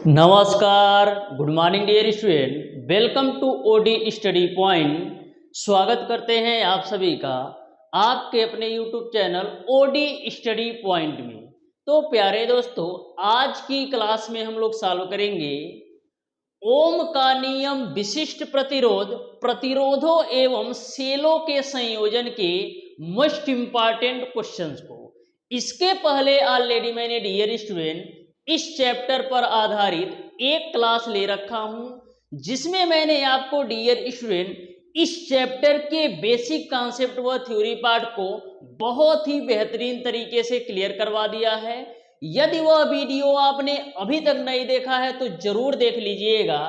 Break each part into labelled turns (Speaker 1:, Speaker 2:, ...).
Speaker 1: नमस्कार, good morning dear student, welcome to OD study point. स्वागत करते हैं आप सभी का आपके अपने YouTube channel OD study point में। तो प्यारे दोस्तों, आज की क्लास में हम लोग सॉल्व करेंगे ओम का नियम विशिष्ट प्रतिरोध, प्रतिरोधों एवं सेलों के संयोजन के मोस्ट इंपॉर्टेंट क्वेश्चंस को। इसके पहले ऑलरेडी मैंने डियर स्टूडेंट इस चैप्टर पर आधारित एक क्लास ले रखा हूं, जिसमें मैंने आपको डियर स्टूडेंट इस चैप्टर के बेसिक कॉन्सेप्ट व थ्योरी पार्ट को बहुत ही बेहतरीन तरीके से क्लियर करवा दिया है। यदि वह वीडियो आपने अभी तक नहीं देखा है तो जरूर देख लीजिएगा,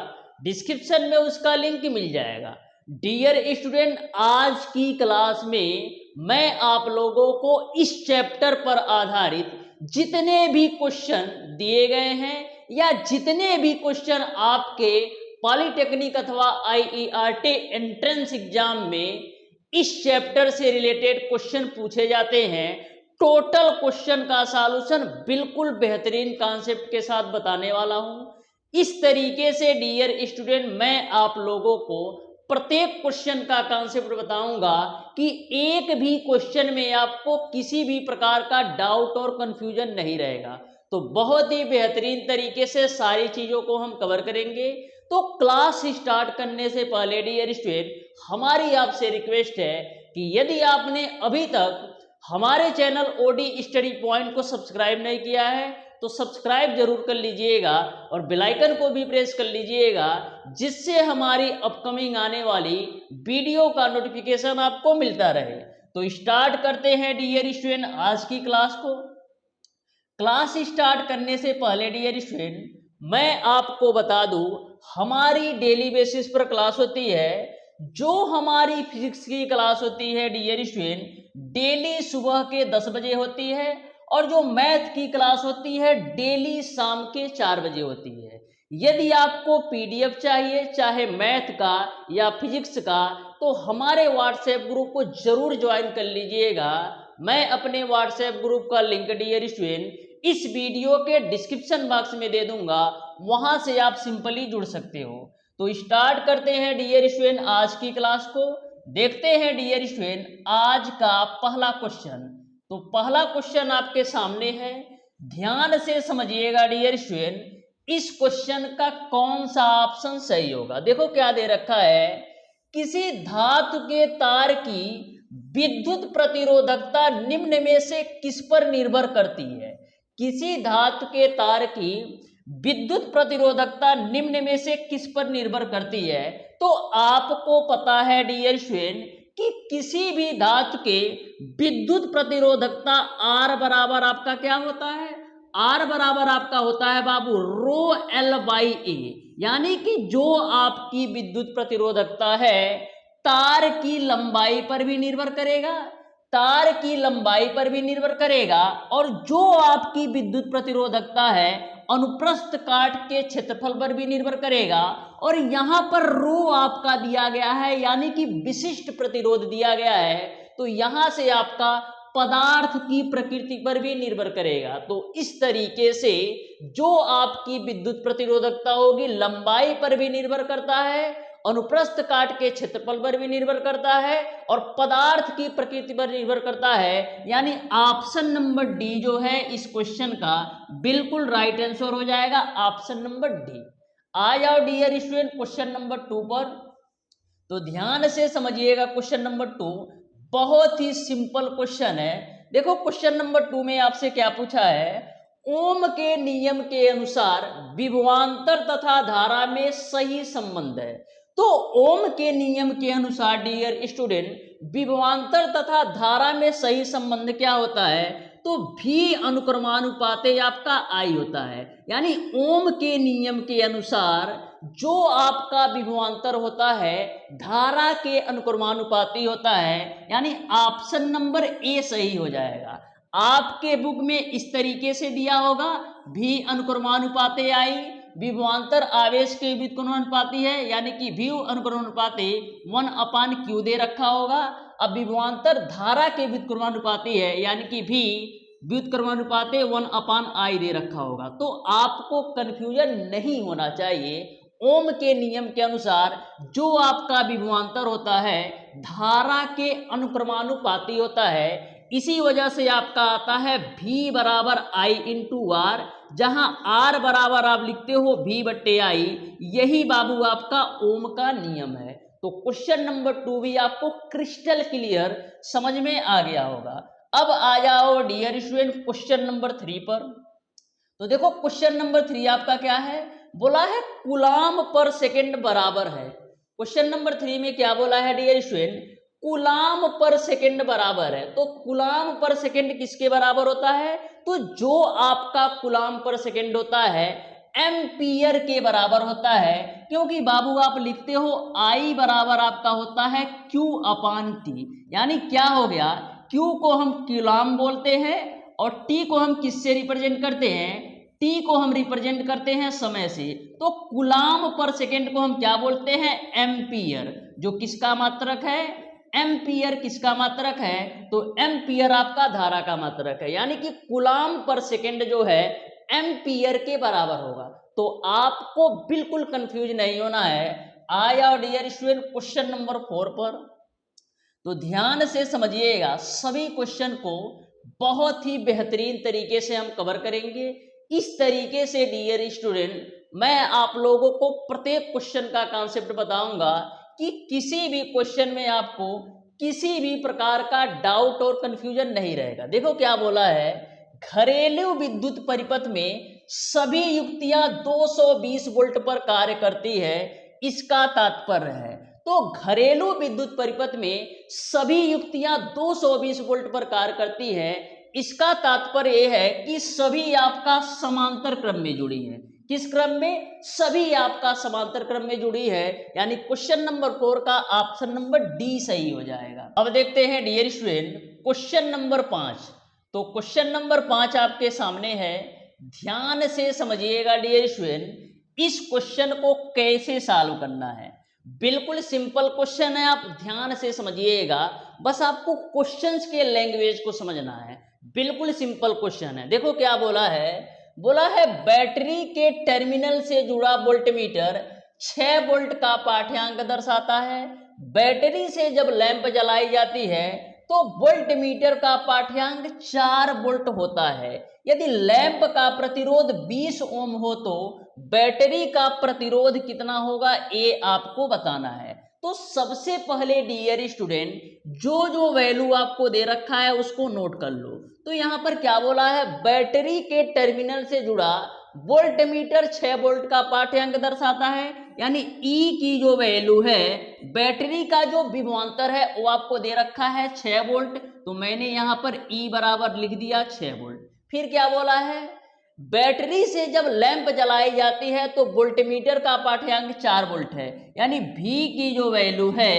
Speaker 1: डिस्क्रिप्शन में उसका लिंक मिल जाएगा। डियर स्टूडेंट, आज की क्लास में मैं आप लोगों को इस चैप्टर पर आधारित जितने भी क्वेश्चन दिए गए हैं या जितने भी क्वेश्चन आपके पॉलिटेक्निक अथवा आईईआरटी एंट्रेंस एग्जाम में इस चैप्टर से रिलेटेड क्वेश्चन पूछे जाते हैं, टोटल क्वेश्चन का सॉल्यूशन बिल्कुल बेहतरीन कॉन्सेप्ट के साथ बताने वाला हूं। इस तरीके से डियर स्टूडेंट मैं आप लोगों को प्रत्येक क्वेश्चन का कॉन्सेप्ट बताऊंगा कि एक भी क्वेश्चन में आपको किसी भी प्रकार का डाउट और कंफ्यूजन नहीं रहेगा। तो बहुत ही बेहतरीन तरीके से सारी चीजों को हम कवर करेंगे। तो क्लास स्टार्ट करने से पहले डियर स्टूडेंट हमारी आपसे रिक्वेस्ट है कि यदि आपने अभी तक हमारे चैनल ओडी स्टडी पॉइंट को सब्सक्राइब नहीं किया है तो सब्सक्राइब जरूर कर लीजिएगा और बेल आइकन को भी प्रेस कर लीजिएगा, जिससे हमारी अपकमिंग आने वाली वीडियो का नोटिफिकेशन आपको मिलता रहे। तो स्टार्ट करते हैं डियर स्टूडेंट आज की क्लास को। क्लास स्टार्ट करने से पहले डियर स्टूडेंट मैं आपको बता दूं, हमारी डेली बेसिस पर क्लास होती है। जो हमारी फिजिक्स की क्लास होती है डियर स्टूडेंट डेली सुबह के 10 बजे होती है, और जो मैथ की क्लास होती है डेली शाम के 4 बजे होती है। यदि आपको पीडीएफ चाहिए, चाहे मैथ का या फिजिक्स का, तो हमारे व्हाट्सएप ग्रुप को जरूर ज्वाइन कर लीजिएगा। मैं अपने व्हाट्सएप ग्रुप का लिंक डियर स्टूडेंट इस वीडियो के डिस्क्रिप्शन बॉक्स में दे दूंगा, वहां से आप सिंपली जुड़ सकते हो। तो स्टार्ट करते हैं डियर स्टूडेंट आज की क्लास को। देखते हैं डियर स्टूडेंट आज का पहला क्वेश्चन। तो पहला क्वेश्चन आपके सामने है, ध्यान से समझिएगा डियर स्टूडेंट, इस क्वेश्चन का कौन सा ऑप्शन सही होगा। देखो क्या दे रखा है, किसी धातु के तार की विद्युत प्रतिरोधकता निम्न में से किस पर निर्भर करती है। किसी धातु के तार की विद्युत प्रतिरोधकता निम्न में से किस पर निर्भर करती है। तो आपको पता है डियर स्टूडेंट कि किसी भी धातु के विद्युत प्रतिरोधकता R बराबर आपका क्या होता है, R बराबर आपका होता है बाबू रो L बाई ए, यानी कि जो आपकी विद्युत प्रतिरोधकता है तार की लंबाई पर भी निर्भर करेगा, तार की लंबाई पर भी निर्भर करेगा, और जो आपकी विद्युत प्रतिरोधकता है अनुप्रस्थ काट के क्षेत्रफल पर भी निर्भर करेगा। और यहां पर रो आपका दिया गया है, यानी कि विशिष्ट प्रतिरोध दिया गया है, तो यहां से आपका पदार्थ की प्रकृति पर भी निर्भर करेगा। तो इस तरीके से जो आपकी विद्युत प्रतिरोधकता होगी लंबाई पर भी निर्भर करता है, अनुप्रस्थ काट के क्षेत्रफल पर भी निर्भर करता है, और पदार्थ की प्रकृति पर निर्भर करता है। यानी ऑप्शन नंबर डी जो है इस क्वेश्चन का बिल्कुल राइट आंसर हो जाएगा, ऑप्शन नंबर डी। आ जाओ डियर स्टूडेंट क्वेश्चन नंबर 2 पर। तो ध्यान से समझिएगा क्वेश्चन नंबर 2 बहुत ही सिंपल क्वेश्चन है। देखो क्वेश्चन नंबर 2 में आपसे क्या पूछा है, ओम के नियम के अनुसार विभवांतर तथा धारा में सही संबंध है। तो ओम के नियम के अनुसार डियर स्टूडेंट विभवांतर तथा धारा में सही संबंध क्या होता है, तो भी अनुक्रमानुपात आपका आई होता है। यानी ओम के नियम के अनुसार जो आपका विभवांतर होता है धारा के अनुक्रमानुपाती होता है, यानी ऑप्शन नंबर ए सही हो जाएगा। आपके बुक में इस तरीके से दिया होगा, भी अनुक्रमानुपाते आई विभवांतर आवेश के व्युत्क्रमानुपाती है, यानी कि भी अनुक्रमानुपाती 1/q दे रखा होगा। अब विभवांतर धारा के व्युत्क्रमानुपाती है, यानी कि भी व्युत्क्रमानुपात 1/i दे रखा होगा। तो आपको कंफ्यूजन नहीं होना चाहिए। ओम के नियम के अनुसार जो आपका विभवांतर होता है धारा के अनुक्रमानुपाती होता है, इसी वजह से आपका आता है V बराबर I इंटू आर, जहां R बराबर आप लिखते हो V बट्टे I। यही बाबू आपका ओम का नियम है। तो क्वेश्चन नंबर 2 भी आपको क्रिस्टल क्लियर समझ में आ गया होगा। अब आ जाओ डियर स्टूडेंट क्वेश्चन नंबर 3 पर। तो देखो क्वेश्चन नंबर 3 आपका क्या है, बोला है कूलाम पर सेकंड बराबर है। क्वेश्चन नंबर 3 में क्या बोला है डियर स्टूडेंट, कूलाम पर सेकंड बराबर है। तो कूलाम पर सेकंड किसके बराबर होता है, तो जो आपका कूलाम पर सेकंड होता है एम्पियर के बराबर होता है। क्योंकि बाबू आप लिखते हो I बराबर आपका होता है Q अपान T, यानी क्या हो गया, Q को हम कूलाम बोलते हैं और T को हम किससे रिप्रेजेंट करते हैं, T को हम रिप्रेजेंट करते हैं समय से। तो कूलाम पर सेकेंड को हम क्या बोलते हैं, एम्पियर, जो किसका मात्रक है, एम्पियर किसका मात्रक है, तो एम्पियर आपका धारा का मात्रक है। यानी कि कूलाम पर सेकेंड जो है एम्पियर के बराबर होगा। तो आपको बिल्कुल कंफ्यूज नहीं होना है। आ जाओ डियर स्टूडेंट क्वेश्चन नंबर 4 पर। तो ध्यान से समझिएगा, सभी क्वेश्चन को बहुत ही बेहतरीन तरीके से हम कवर करेंगे। इस तरीके से डियर स्टूडेंट मैं आप लोगों को प्रत्येक क्वेश्चन का कॉन्सेप्ट बताऊंगा कि किसी भी क्वेश्चन में आपको किसी भी प्रकार का डाउट और कंफ्यूजन नहीं रहेगा। देखो क्या बोला है, घरेलू विद्युत परिपथ में सभी युक्तियां 220 वोल्ट पर कार्य करती है, इसका तात्पर्य है। तो घरेलू विद्युत परिपथ में सभी युक्तियां 220 वोल्ट पर कार्य करती है, इसका तात्पर्य यह है कि सभी आपका समांतर क्रम में जुड़ी है। किस क्रम में, सभी आपका समांतर क्रम में जुड़ी है। यानी क्वेश्चन नंबर 4 का ऑप्शन नंबर डी सही हो जाएगा। अब देखते हैं डियर स्टूडेंट क्वेश्चन नंबर 5। तो क्वेश्चन नंबर 5 आपके सामने है, ध्यान से समझिएगा डियर स्टूडेंट, इस क्वेश्चन को कैसे सॉल्व करना है। बिल्कुल सिंपल क्वेश्चन है, आप ध्यान से समझिएगा, बस आपको क्वेश्चंस के लैंग्वेज को समझना है। बिल्कुल सिंपल क्वेश्चन है। देखो क्या बोला है, बोला है बैटरी के टर्मिनल से जुड़ा वोल्टमीटर 6 वोल्ट का पाठ्यांक दर्शाता है। बैटरी से जब लैंप जलाई जाती है तो वोल्टमीटर का पाठ्यांक 4 वोल्ट होता है। यदि लैंप का प्रतिरोध 20 ओम हो तो बैटरी का प्रतिरोध कितना होगा, ये आपको बताना है। तो सबसे पहले डियर स्टूडेंट जो वैल्यू आपको दे रखा है उसको नोट कर लो। तो यहां पर क्या बोला है, बैटरी के टर्मिनल से जुड़ा वोल्टमीटर 6 वोल्ट का पाठ्यांक दर्शाता है। यानी E की जो वैल्यू है, बैटरी का जो विभवांतर है वो आपको दे रखा है 6 वोल्ट, तो मैंने यहां पर E बराबर लिख दिया 6 वोल्ट। फिर क्या बोला है, बैटरी से जब लैंप जलाई जाती है तो वोल्टमीटर का पाठ्यांक 4 वोल्ट है। यानी V की जो वैल्यू है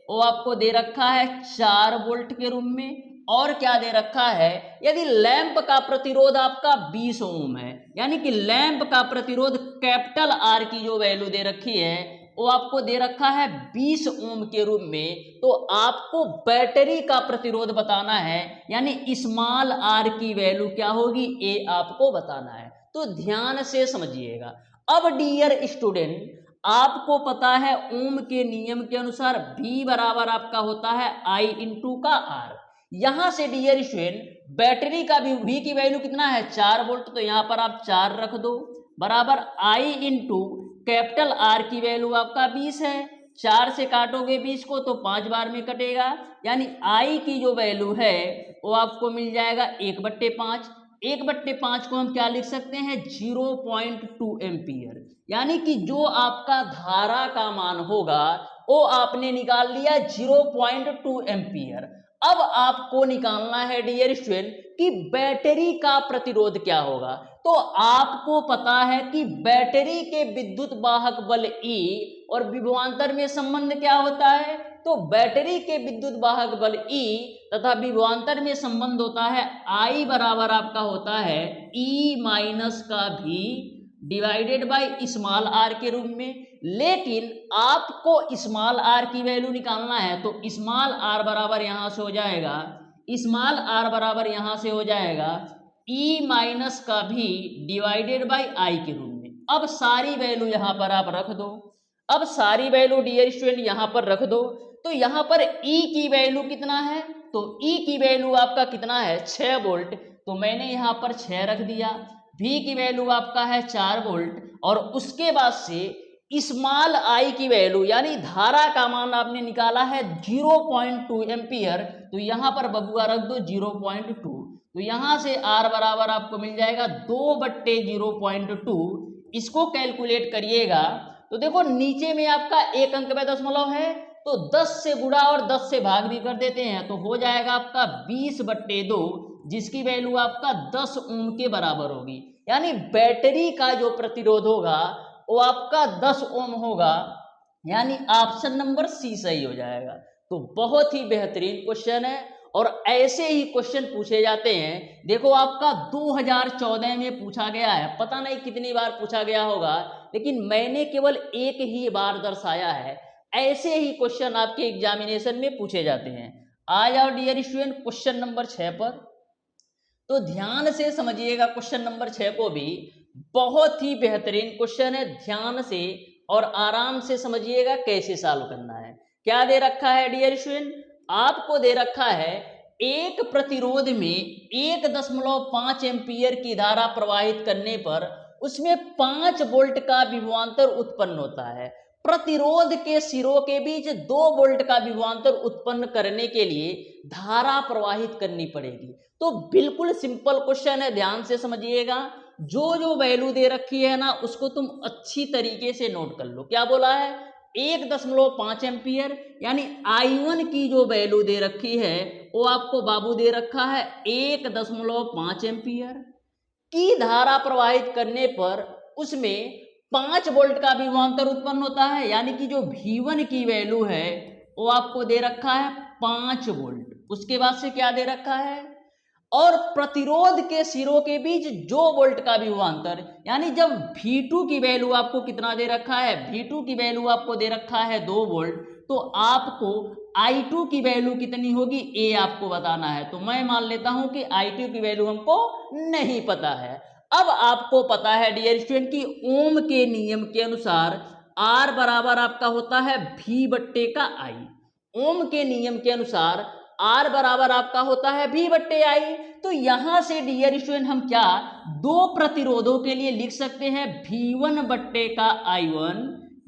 Speaker 1: वो आपको दे रखा है 4 वोल्ट के रूप में। और क्या दे रखा है, यदि लैंप का प्रतिरोध आपका 20 ओम है, यानी कि लैंप का प्रतिरोध कैपिटल R की जो वैल्यू दे रखी है वो आपको दे रखा है 20 ओम के रूप में। तो आपको बैटरी का प्रतिरोध बताना है, यानी स्मॉल r की वैल्यू क्या होगी, ये आपको बताना है। तो ध्यान से समझिएगा। अब डियर स्टूडेंट आपको पता है ओम के नियम के अनुसार V बराबर आपका होता है I इंटू का R। यहां से डियर स्टूडेंट बैटरी का भी V की वैल्यू कितना है 4 वोल्ट, तो यहां पर आप 4 रख दो बराबर I इंटू कैपिटल R की वैल्यू आपका 20 है। 4 से काटोगे 20 को तो 5 बार में कटेगा, यानी I की जो वैल्यू है वो आपको मिल जाएगा 1/5। 1/5 को हम क्या लिख सकते हैं, 0.2 एम्पियर। यानी कि जो आपका धारा का मान होगा वो आपने निकाल लिया 0.2 एम्पियर। अब आपको निकालना है डियर स्टूडेंट कि बैटरी का प्रतिरोध क्या होगा। तो आपको पता है कि बैटरी के विद्युत वाहक बल E और विभवांतर में संबंध क्या होता है, तो बैटरी के विद्युत वाहक बल E तथा विभवांतर में संबंध होता है I बराबर आपका होता है E माइनस का V divided by small r के रूप में। लेकिन आपको स्मॉल r की वैल्यू निकालना है, तो स्मॉल r बराबर यहां से हो जाएगा स्मॉल r बराबर यहाँ से हो जाएगा e माइनस का भी डिवाइडेड बाई आई के रूप में। अब सारी वैल्यू यहाँ पर आप रख दो। अब सारी वैल्यू डियर स्टूडेंट यहाँ पर रख दो। तो यहाँ पर e की वैल्यू कितना है, तो e की वैल्यू आपका कितना है 6 वोल्ट, तो मैंने यहाँ पर 6 रख दिया। v की वैल्यू आपका है 4 वोल्ट और उसके बाद से स्मॉल आई की वैल्यू यानी धारा का मान आपने निकाला है 0.2 एम्पियर, तो यहाँ पर बबुआ रख दो 0.2। तो यहाँ से R बराबर आपको मिल जाएगा 2/0.2। इसको कैलकुलेट करिएगा तो देखो नीचे में आपका एक अंक में दशमलव है, तो 10 से गुणा और 10 से भाग भी कर देते हैं, तो हो जाएगा आपका 20/2, जिसकी वैल्यू आपका 10 ओम के बराबर होगी। यानी बैटरी का जो प्रतिरोध होगा वो आपका 10 ओम होगा, यानी ऑप्शन नंबर सी सही हो जाएगा। तो बहुत ही बेहतरीन क्वेश्चन है और ऐसे ही क्वेश्चन पूछे जाते हैं। देखो आपका 2014 में पूछा गया है, पता नहीं कितनी बार पूछा गया होगा, लेकिन मैंने केवल एक ही बार दर्शाया है। ऐसे ही क्वेश्चन आपके एग्जामिनेशन में पूछे जाते हैं। आ जाओ डियर स्टूडेंट क्वेश्चन नंबर 6 पर। तो ध्यान से समझिएगा क्वेश्चन नंबर 6 को भी, बहुत ही बेहतरीन क्वेश्चन है। ध्यान से और आराम से समझिएगा कैसे सॉल्व करना है। क्या दे रखा है डियर स्टूडेंट, आपको दे रखा है एक प्रतिरोध में 1.5 एम्पियर की धारा प्रवाहित करने पर उसमें 5 वोल्ट का विभवांतर उत्पन्न होता है। प्रतिरोध के सिरों के बीच 2 वोल्ट का विभवांतर उत्पन्न करने के लिए धारा प्रवाहित करनी पड़ेगी। तो बिल्कुल सिंपल क्वेश्चन है, ध्यान से समझिएगा। जो वैल्यू दे रखी है ना उसको तुम अच्छी तरीके से नोट कर लो। क्या बोला है 1.5 एम्पियर, यानी I1 की जो वैल्यू दे रखी है वो आपको बाबू दे रखा है 1.5 एम्पियर की धारा प्रवाहित करने पर उसमें 5 वोल्ट का विभवांतर उत्पन्न होता है। यानी कि जो V1 की वैल्यू है वो आपको दे रखा है 5 वोल्ट। उसके बाद से क्या दे रखा है, और प्रतिरोध के सिरों के बीच जो वोल्ट का विभवांतर, यानी जब V2 की वैल्यू आपको कितना दे रखा है, V2 की वैल्यू आपको दे रखा है 2 वोल्ट, तो आपको I2 की वैल्यू कितनी होगी ये आपको बताना है। तो मैं मान लेता हूं कि I2 की वैल्यू हमको नहीं पता है। अब आपको पता है डियर स्टूडेंट कि ओम के नियम के अनुसार R बराबर आपका होता है V/I। ओम के नियम के अनुसार R बराबर आपका होता है V/I। तो यहां से डियर स्टूडेंट हम क्या दो प्रतिरोधों के लिए लिख सकते हैं V1/I1,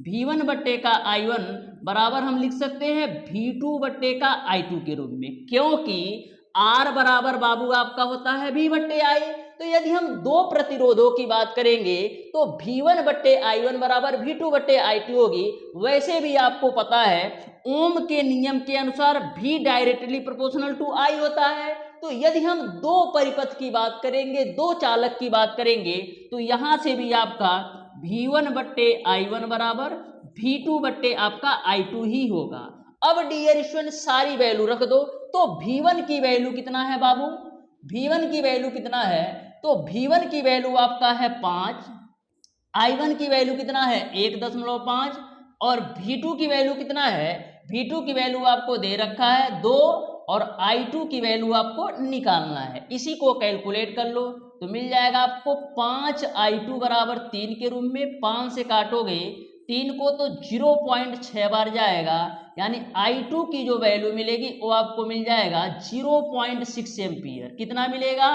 Speaker 1: V1/I1 बराबर हम लिख सकते हैं V2/I2 के रूप में, क्योंकि R बराबर बाबू आपका होता है V/I। तो यदि हम दो प्रतिरोधों की बात करेंगे तो V1/I1 बराबर V2/I2 होगी। वैसे भी आपको पता है ओम के नियम के अनुसार V directly proportional to I होता है। तो यदि हम दो परिपथ की बात करेंगे, दो चालक की बात करेंगे, तो यहां से भी आपका V1/I1 बराबर V2/ I2 ही होगा। अब डियर स्टूडेंट सारी वैल्यू रख दो। तो V1 की वैल्यू कितना है बाबू, V1 की वैल्यू कितना है, तो V1 की वैल्यू आपका है 5, I1 की वैल्यू कितना है 1.5 और V2 की वैल्यू कितना है, V2 की वैल्यू आपको दे रखा है 2 और I2 की वैल्यू आपको निकालना है। इसी को कैलकुलेट कर लो तो मिल जाएगा आपको 5I2 बराबर 3 के रूप में। 5 से काटोगे 3 को तो 0.6 बार जाएगा, यानी I2 की जो वैल्यू मिलेगी वो आपको मिल जाएगा 0.6 एम्पियर। कितना मिलेगा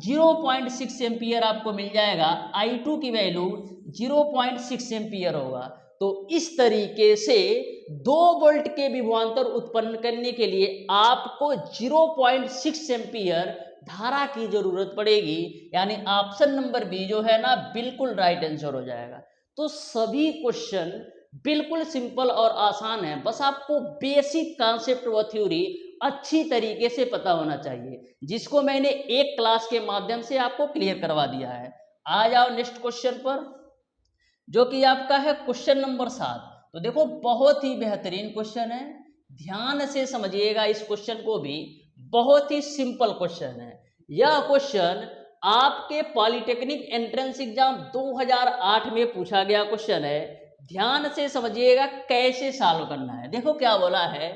Speaker 1: 0.6 एम्पियर आपको मिल जाएगा। I2 की वैल्यू 0.6 एम्पियर होगा। तो इस तरीके से 2 वोल्ट के विभवांतर उत्पन्न करने के लिए आपको 0.6 एम्पियर धारा की जरूरत पड़ेगी, यानी ऑप्शन नंबर बी जो है ना बिल्कुल राइट आंसर हो जाएगा। तो सभी क्वेश्चन बिल्कुल सिंपल और आसान है, बस आपको बेसिक कॉन्सेप्ट व थ्योरी अच्छी तरीके से पता होना चाहिए, जिसको मैंने एक क्लास के माध्यम से आपको क्लियर करवा दिया है। आ जाओ नेक्स्ट क्वेश्चन पर, जो कि आपका है क्वेश्चन नंबर 7। तो देखो बहुत ही बेहतरीन क्वेश्चन है, ध्यान से समझिएगा इस क्वेश्चन को भी। बहुत ही सिंपल क्वेश्चन है। यह क्वेश्चन आपके पॉलिटेक्निक एंट्रेंस एग्जाम 2008 में पूछा गया क्वेश्चन है। ध्यान से समझिएगा कैसे सॉल्व करना है। देखो क्या बोला है,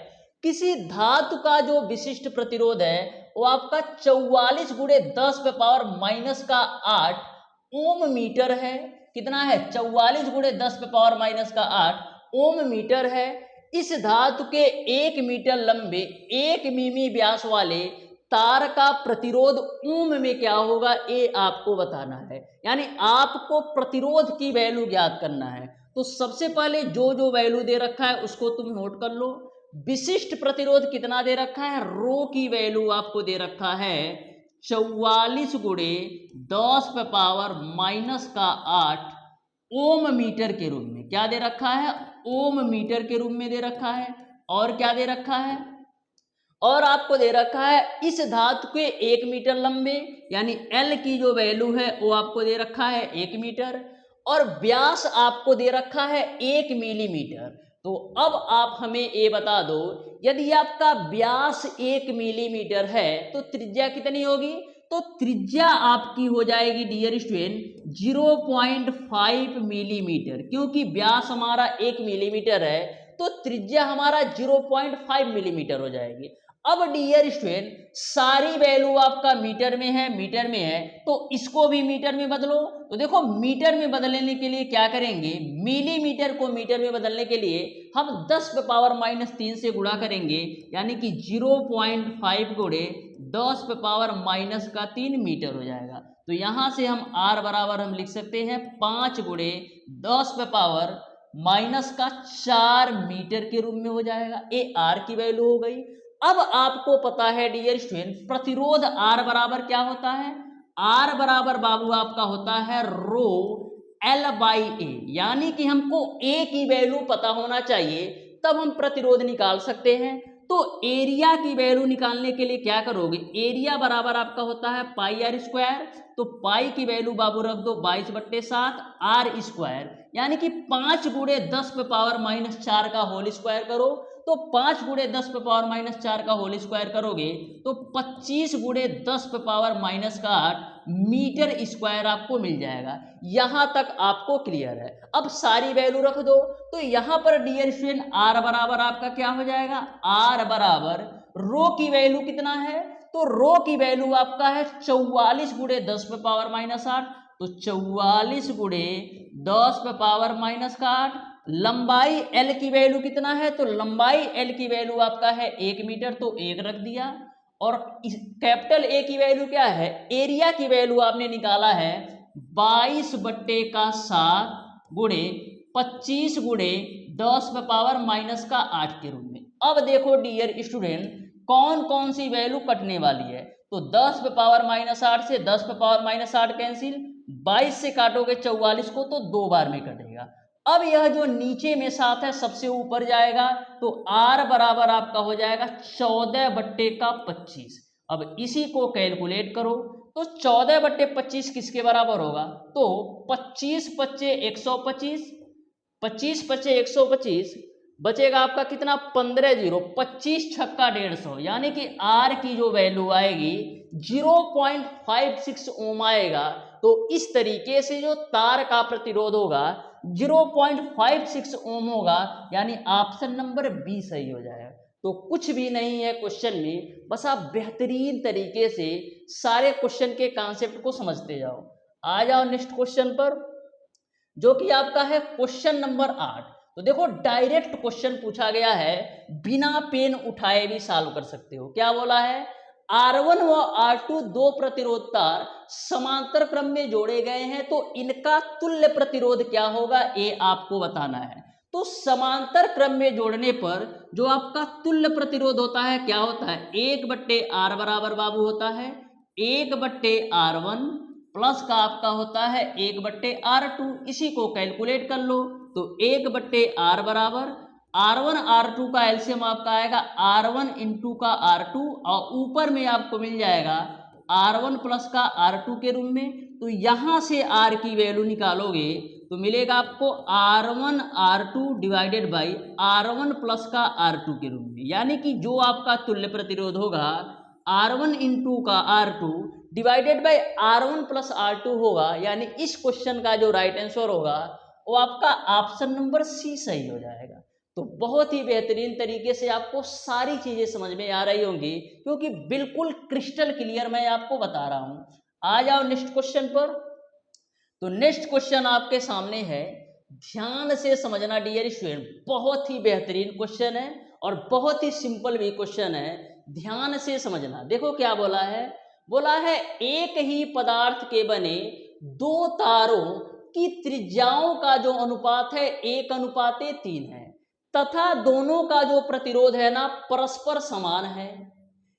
Speaker 1: किसी धातु का जो विशिष्ट प्रतिरोध है वो आपका 44 गुणे 10 पे पावर माइनस का 8 ओम मीटर है। कितना है? 44 गुणे 10 पे पावर माइनस का 8 ओम मीटर है। इस धातु के 1 मीटर लंबे 1 मिमी व्यास वाले तार का प्रतिरोध ओम में क्या होगा, ये आपको बताना है। यानी आपको प्रतिरोध की वैल्यू ज्ञात करना है। तो सबसे पहले जो जो वैल्यू दे रखा है उसको तुम नोट कर लो। विशिष्ट प्रतिरोध कितना दे रखा है? रो की वैल्यू आपको दे रखा है 44 गुणे 10 पे पावर माइनस का 8 ओम मीटर के रूप में। क्या दे रखा है? ओम मीटर के रूप में दे रखा है। और क्या दे रखा है? और आपको दे रखा है इस धातु के 1 मीटर लंबे, यानी L की जो वैल्यू है वो आपको दे रखा है 1 मीटर, और व्यास आपको दे रखा है 1 मिलीमीटर। तो अब आप हमें ये बता दो, यदि आपका व्यास 1 मिलीमीटर है तो त्रिज्या कितनी होगी? तो त्रिज्या आपकी हो जाएगी डियर स्टूडेंट 0.5 मिलीमीटर। क्योंकि व्यास हमारा 1 मिलीमीटर है तो त्रिज्या हमारा 0.5 मिलीमीटर हो जाएगी। अब डियर स्टूडेंट सारी वैल्यू आपका मीटर में है, तो इसको भी मीटर में बदलो। तो देखो मीटर में बदलने के लिए क्या करेंगे, मिलीमीटर को मीटर में बदलने के लिए हम 10 पे पावर माइनस 3 से गुणा करेंगे, यानी कि 0.5 गुणे 10 पे पावर माइनस का 3 मीटर हो जाएगा। तो यहां से हम R बराबर हम लिख सकते हैं 5 गुणे 10 पे पावर माइनस का 4 मीटर के रूप में हो जाएगा। ये R की वैल्यू हो गई। अब आपको पता है डियर स्टूडेंट प्रतिरोध R बराबर क्या होता है? R बराबर बाबू आपका होता है रो L बाई ए, यानी कि हमको A की वैल्यू पता होना चाहिए तब हम प्रतिरोध निकाल सकते हैं। तो एरिया की वैल्यू निकालने के लिए क्या करोगे, एरिया बराबर आपका होता है पाई आर स्क्वायर। तो पाई की वैल्यू बाबू रख दो 22/7 आर स्क्वायर, यानी कि 5 गुणे 10 पे पावर माइनस 4 का होल स्क्वायर करो। तो 5 गुणे 10 पे पावर माइनस 4 का होल स्क्वायर करोगे तो 25 गुणे 10 पे पावर माइनस का 8 मीटर स्क्वायर आपको मिल जाएगा। यहां तक आपको क्लियर है। अब सारी वैल्यू रख दो। तो यहां पर डियर स्टूडेंट आर बराबर आपका क्या हो जाएगा, आर बराबर रो की वैल्यू कितना है, तो रो की वैल्यू आपका है 44 गुणे 10 पे पावर माइनस 8। तो 44 गुणे 10 पे पावर माइनस का 8। लंबाई L की वैल्यू कितना है, तो लंबाई L की वैल्यू आपका है 1 मीटर, तो 1 रख दिया। और कैपिटल A की वैल्यू क्या है, एरिया की वैल्यू आपने निकाला है 22/7 गुणे 25 गुणे 10 पे पावर माइनस का 8 के रूप में। अब देखो डियर स्टूडेंट कौन कौन सी वैल्यू कटने वाली है। तो 10 पे पावर माइनस 8 से 10 पे पावर माइनस 8 कैंसिल, 22 से काटोगे 44 को तो 2 बार में कटेगा। अब यह जो नीचे में 7 है सबसे ऊपर जाएगा, तो R बराबर आपका हो जाएगा 14/25। अब इसी को कैलकुलेट करो। तो 14/25 किसके बराबर होगा, तो 25 पच्चे 125, 25 पच्चे 125, बचेगा आपका कितना 15 जीरो, 25 छक्का 150, यानी कि R की जो वैल्यू आएगी 0.56 ओम आएगा। तो इस तरीके से जो तार का प्रतिरोध होगा 0.56 ओम होगा, यानी ऑप्शन नंबर बी सही हो जाएगा। तो कुछ भी नहीं है क्वेश्चन में, बस आप बेहतरीन तरीके से सारे क्वेश्चन के कॉन्सेप्ट को समझते जाओ। आ जाओ नेक्स्ट क्वेश्चन पर, जो कि आपका है क्वेश्चन नंबर 8। तो देखो डायरेक्ट क्वेश्चन पूछा गया है, बिना पेन उठाए भी सॉल्व कर सकते हो। क्या बोला है, R1 व R2 दो प्रतिरोध तार समांतर क्रम में जोड़े गए हैं, तो इनका तुल्य प्रतिरोध क्या होगा ये आपको बताना है। तो समांतर क्रम में जोड़ने पर जो आपका तुल्य प्रतिरोध होता है क्या होता है, 1/R बराबर बाबू होता है 1/R1 प्लस का आपका होता है 1/R2। इसी को कैलकुलेट कर लो। तो 1/R बराबर R1 R2 का एलसीएम आपका आएगा R1 इंटू का R2, और ऊपर में आपको मिल जाएगा R1 प्लस का R2 के रूप में। तो यहां से R की वैल्यू निकालोगे तो मिलेगा आपको R1 R2 divided by R1 plus का R2 के रूप में, यानी कि जो आपका तुल्य प्रतिरोध होगा R1 इंटू का R2 divided by R1 plus R2 होगा। यानी इस क्वेश्चन का जो राइट आंसर होगा वो आपका ऑप्शन नंबर सी सही हो जाएगा। तो बहुत ही बेहतरीन तरीके से आपको सारी चीजें समझ में आ रही होंगी, क्योंकि बिल्कुल क्रिस्टल क्लियर मैं आपको बता रहा हूं। आ जाओ नेक्स्ट क्वेश्चन पर। तो नेक्स्ट क्वेश्चन आपके सामने है, ध्यान से समझना डियर स्टूडेंट, बहुत ही बेहतरीन क्वेश्चन है और बहुत ही सिंपल भी क्वेश्चन है, ध्यान से समझना। देखो क्या बोला है, बोला है एक ही पदार्थ के बने दो तारों की त्रिज्याओं का जो अनुपात है 1:3 है, तथा दोनों का जो प्रतिरोध है ना परस्पर समान है।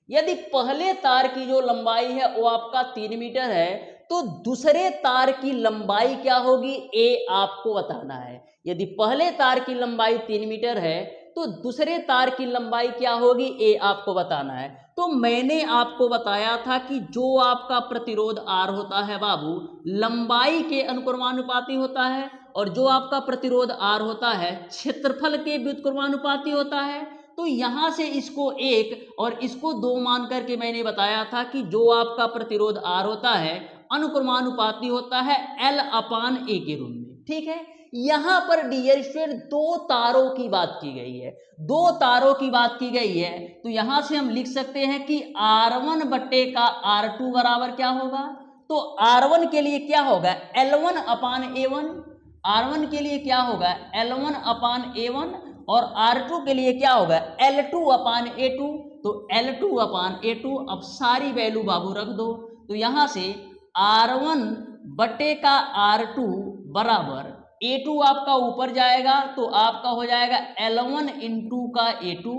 Speaker 1: यदि पहले तार की जो लंबाई है वो आपका 3 मीटर है, तो दूसरे तार की लंबाई क्या होगी, ए आपको बताना है। यदि पहले तार की लंबाई 3 मीटर है तो दूसरे तार की लंबाई क्या होगी, ए आपको बताना है। तो मैंने आपको बताया था कि जो आपका प्रतिरोध आर होता है बाबू, लंबाई के अनुक्रमानुपाती होता है, और जो आपका प्रतिरोध आर होता है क्षेत्रफल के व्युत्क्रमानुपाती होता है। तो यहां से इसको 1 और इसको 2 मान करके मैंने बताया था कि जो आपका प्रतिरोध आर होता है अनुक्रमानुपाती होता है L/A के रूप में। ठीक है, यहां पर डियर स्टूडेंट दो तारों की बात की गई है, दो तारों की बात की गई है। तो यहां से हम लिख सकते हैं कि R1 बट्टे का R2 बराबर क्या होगा। तो R1 के लिए क्या होगा, L1/A1। R1 के लिए क्या होगा, L1/A1, और R2 के लिए क्या होगा, L2/A2। तो L2/A2, अब सारी वैल्यू बाबू रख दो। तो यहां से R1 बटे का R2 बराबर A2 आपका ऊपर जाएगा तो आपका हो जाएगा L1 इंटू का A2,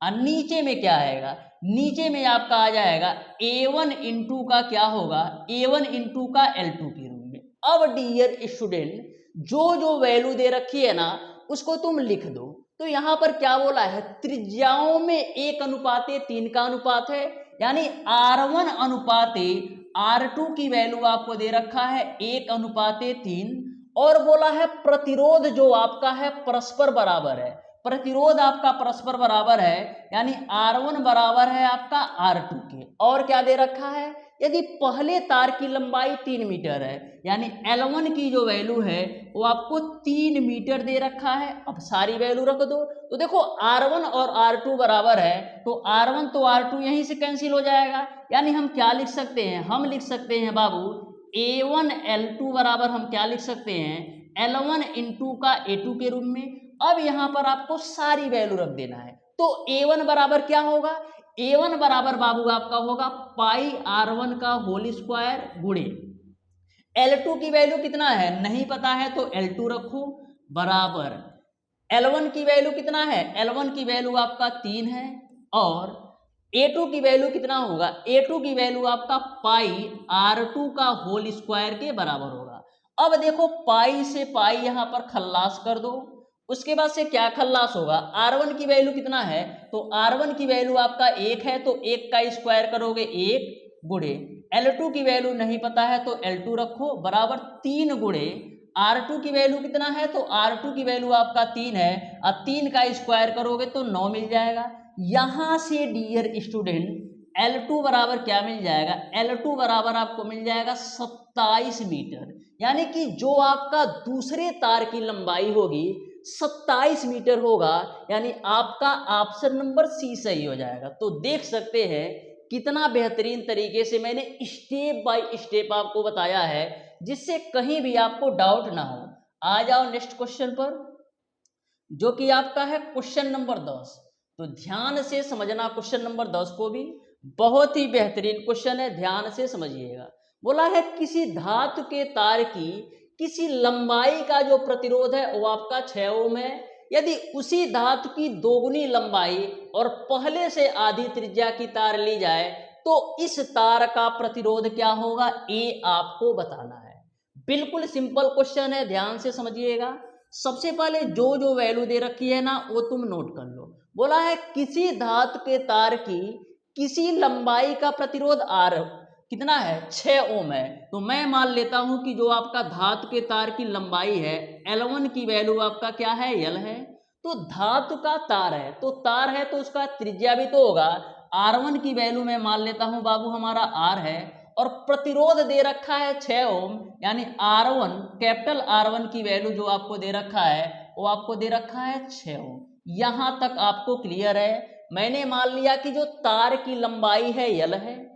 Speaker 1: और नीचे में क्या आएगा, नीचे में आपका आ जाएगा A1 इंटू का क्या होगा, A1 इंटू का L2 के रूप में। अब डियर स्टूडेंट जो जो वैल्यू दे रखी है ना उसको तुम लिख दो। तो यहां पर क्या बोला है, त्रिज्याओं में 1:3 का अनुपात है, यानी R1/A R2 की वैल्यू आपको दे रखा है 1:3, और बोला है प्रतिरोध जो आपका है परस्पर बराबर है, प्रतिरोध आपका परस्पर बराबर है, यानी R1 बराबर है आपका R2 के। और क्या दे रखा है, यदि पहले तार की लंबाई 3 मीटर है, यानी L1 की जो वैल्यू है वो आपको 3 मीटर दे रखा है। अब सारी वैल्यू रख दो। तो देखो R1 और R2 बराबर है, तो R1 तो R2 यहीं से कैंसिल हो जाएगा, यानी हम क्या लिख सकते हैं, हम लिख सकते हैं बाबू A1 L2 बराबर हम क्या लिख सकते हैं, L1 इंटू का A2 के रूप में। अब यहां पर आपको सारी वैल्यू रख देना है। तो A1 बराबर क्या होगा, A1 बराबर बाबू आपका होगा पाई R1 का होल स्क्वायर गुणे L2 की वैल्यू कितना है नहीं पता है तो L2 रखो बराबर L1 की वैल्यू कितना है, L1 की वैल्यू आपका 3 है, और A2 की वैल्यू कितना होगा, A2 की वैल्यू आपका पाई R2 का होल स्क्वायर के बराबर होगा। अब देखो पाई से पाई यहां पर खल्लास कर दो, उसके बाद से क्या खल्लास होगा, R1 की वैल्यू कितना है, तो R1 की वैल्यू आपका 1 है, तो 1 का स्क्वायर करोगे 1 गुणे L2 की वैल्यू नहीं पता है तो L2 रखो बराबर 3 गुणे R2 की वैल्यू कितना है, तो R2 की वैल्यू आपका 3 है, और 3 का स्क्वायर करोगे तो 9 मिल जाएगा। यहां से डियर स्टूडेंट L2 बराबर क्या मिल जाएगा, L2 बराबर आपको मिल जाएगा 27 मीटर, यानी कि जो आपका दूसरे तार की लंबाई होगी 27 मीटर होगा, यानी आपका ऑप्शन नंबर सी सही हो जाएगा। तो देख सकते हैं कितना बेहतरीन तरीके से मैंने स्टेप बाय स्टेप आपको बताया है, जिससे कहीं भी आपको डाउट ना हो। आ जाओ नेक्स्ट क्वेश्चन पर, जो कि आपका है क्वेश्चन नंबर 10। तो ध्यान से समझना क्वेश्चन नंबर 10 को भी, बहुत ही बेहतरीन क्वेश्चन है, ध्यान से समझिएगा। बोला है किसी धातु के तार की किसी लंबाई का जो प्रतिरोध है वो आपका 6 ओम है, यदि उसी धातु की दोगुनी लंबाई और पहले से आधी त्रिज्या की तार ली जाए तो इस तार का प्रतिरोध क्या होगा, ए आपको बताना है। बिल्कुल सिंपल क्वेश्चन है, ध्यान से समझिएगा। सबसे पहले जो जो वैल्यू दे रखी है ना वो तुम नोट कर लो। बोला है किसी धातु के तार की किसी लंबाई का प्रतिरोध आर कितना है, 6 ओम है। तो मैं मान लेता हूं कि जो आपका धातु के तार की लंबाई है L1 की वैल्यू आपका क्या है, L है। तो धातु का तार है, तो तार है तो उसका त्रिज्या भी तो होगा। R1 की वैल्यू मैं मान लेता हूं बाबू हमारा R है, और प्रतिरोध दे रखा है 6 ओम, यानी R1 कैपिटल R1 की वैल्यू जो आपको दे रखा है वो आपको दे रखा है 6 ओम। यहां तक आपको क्लियर है। मैंने मान लिया कि जो तार की लंबाई है L है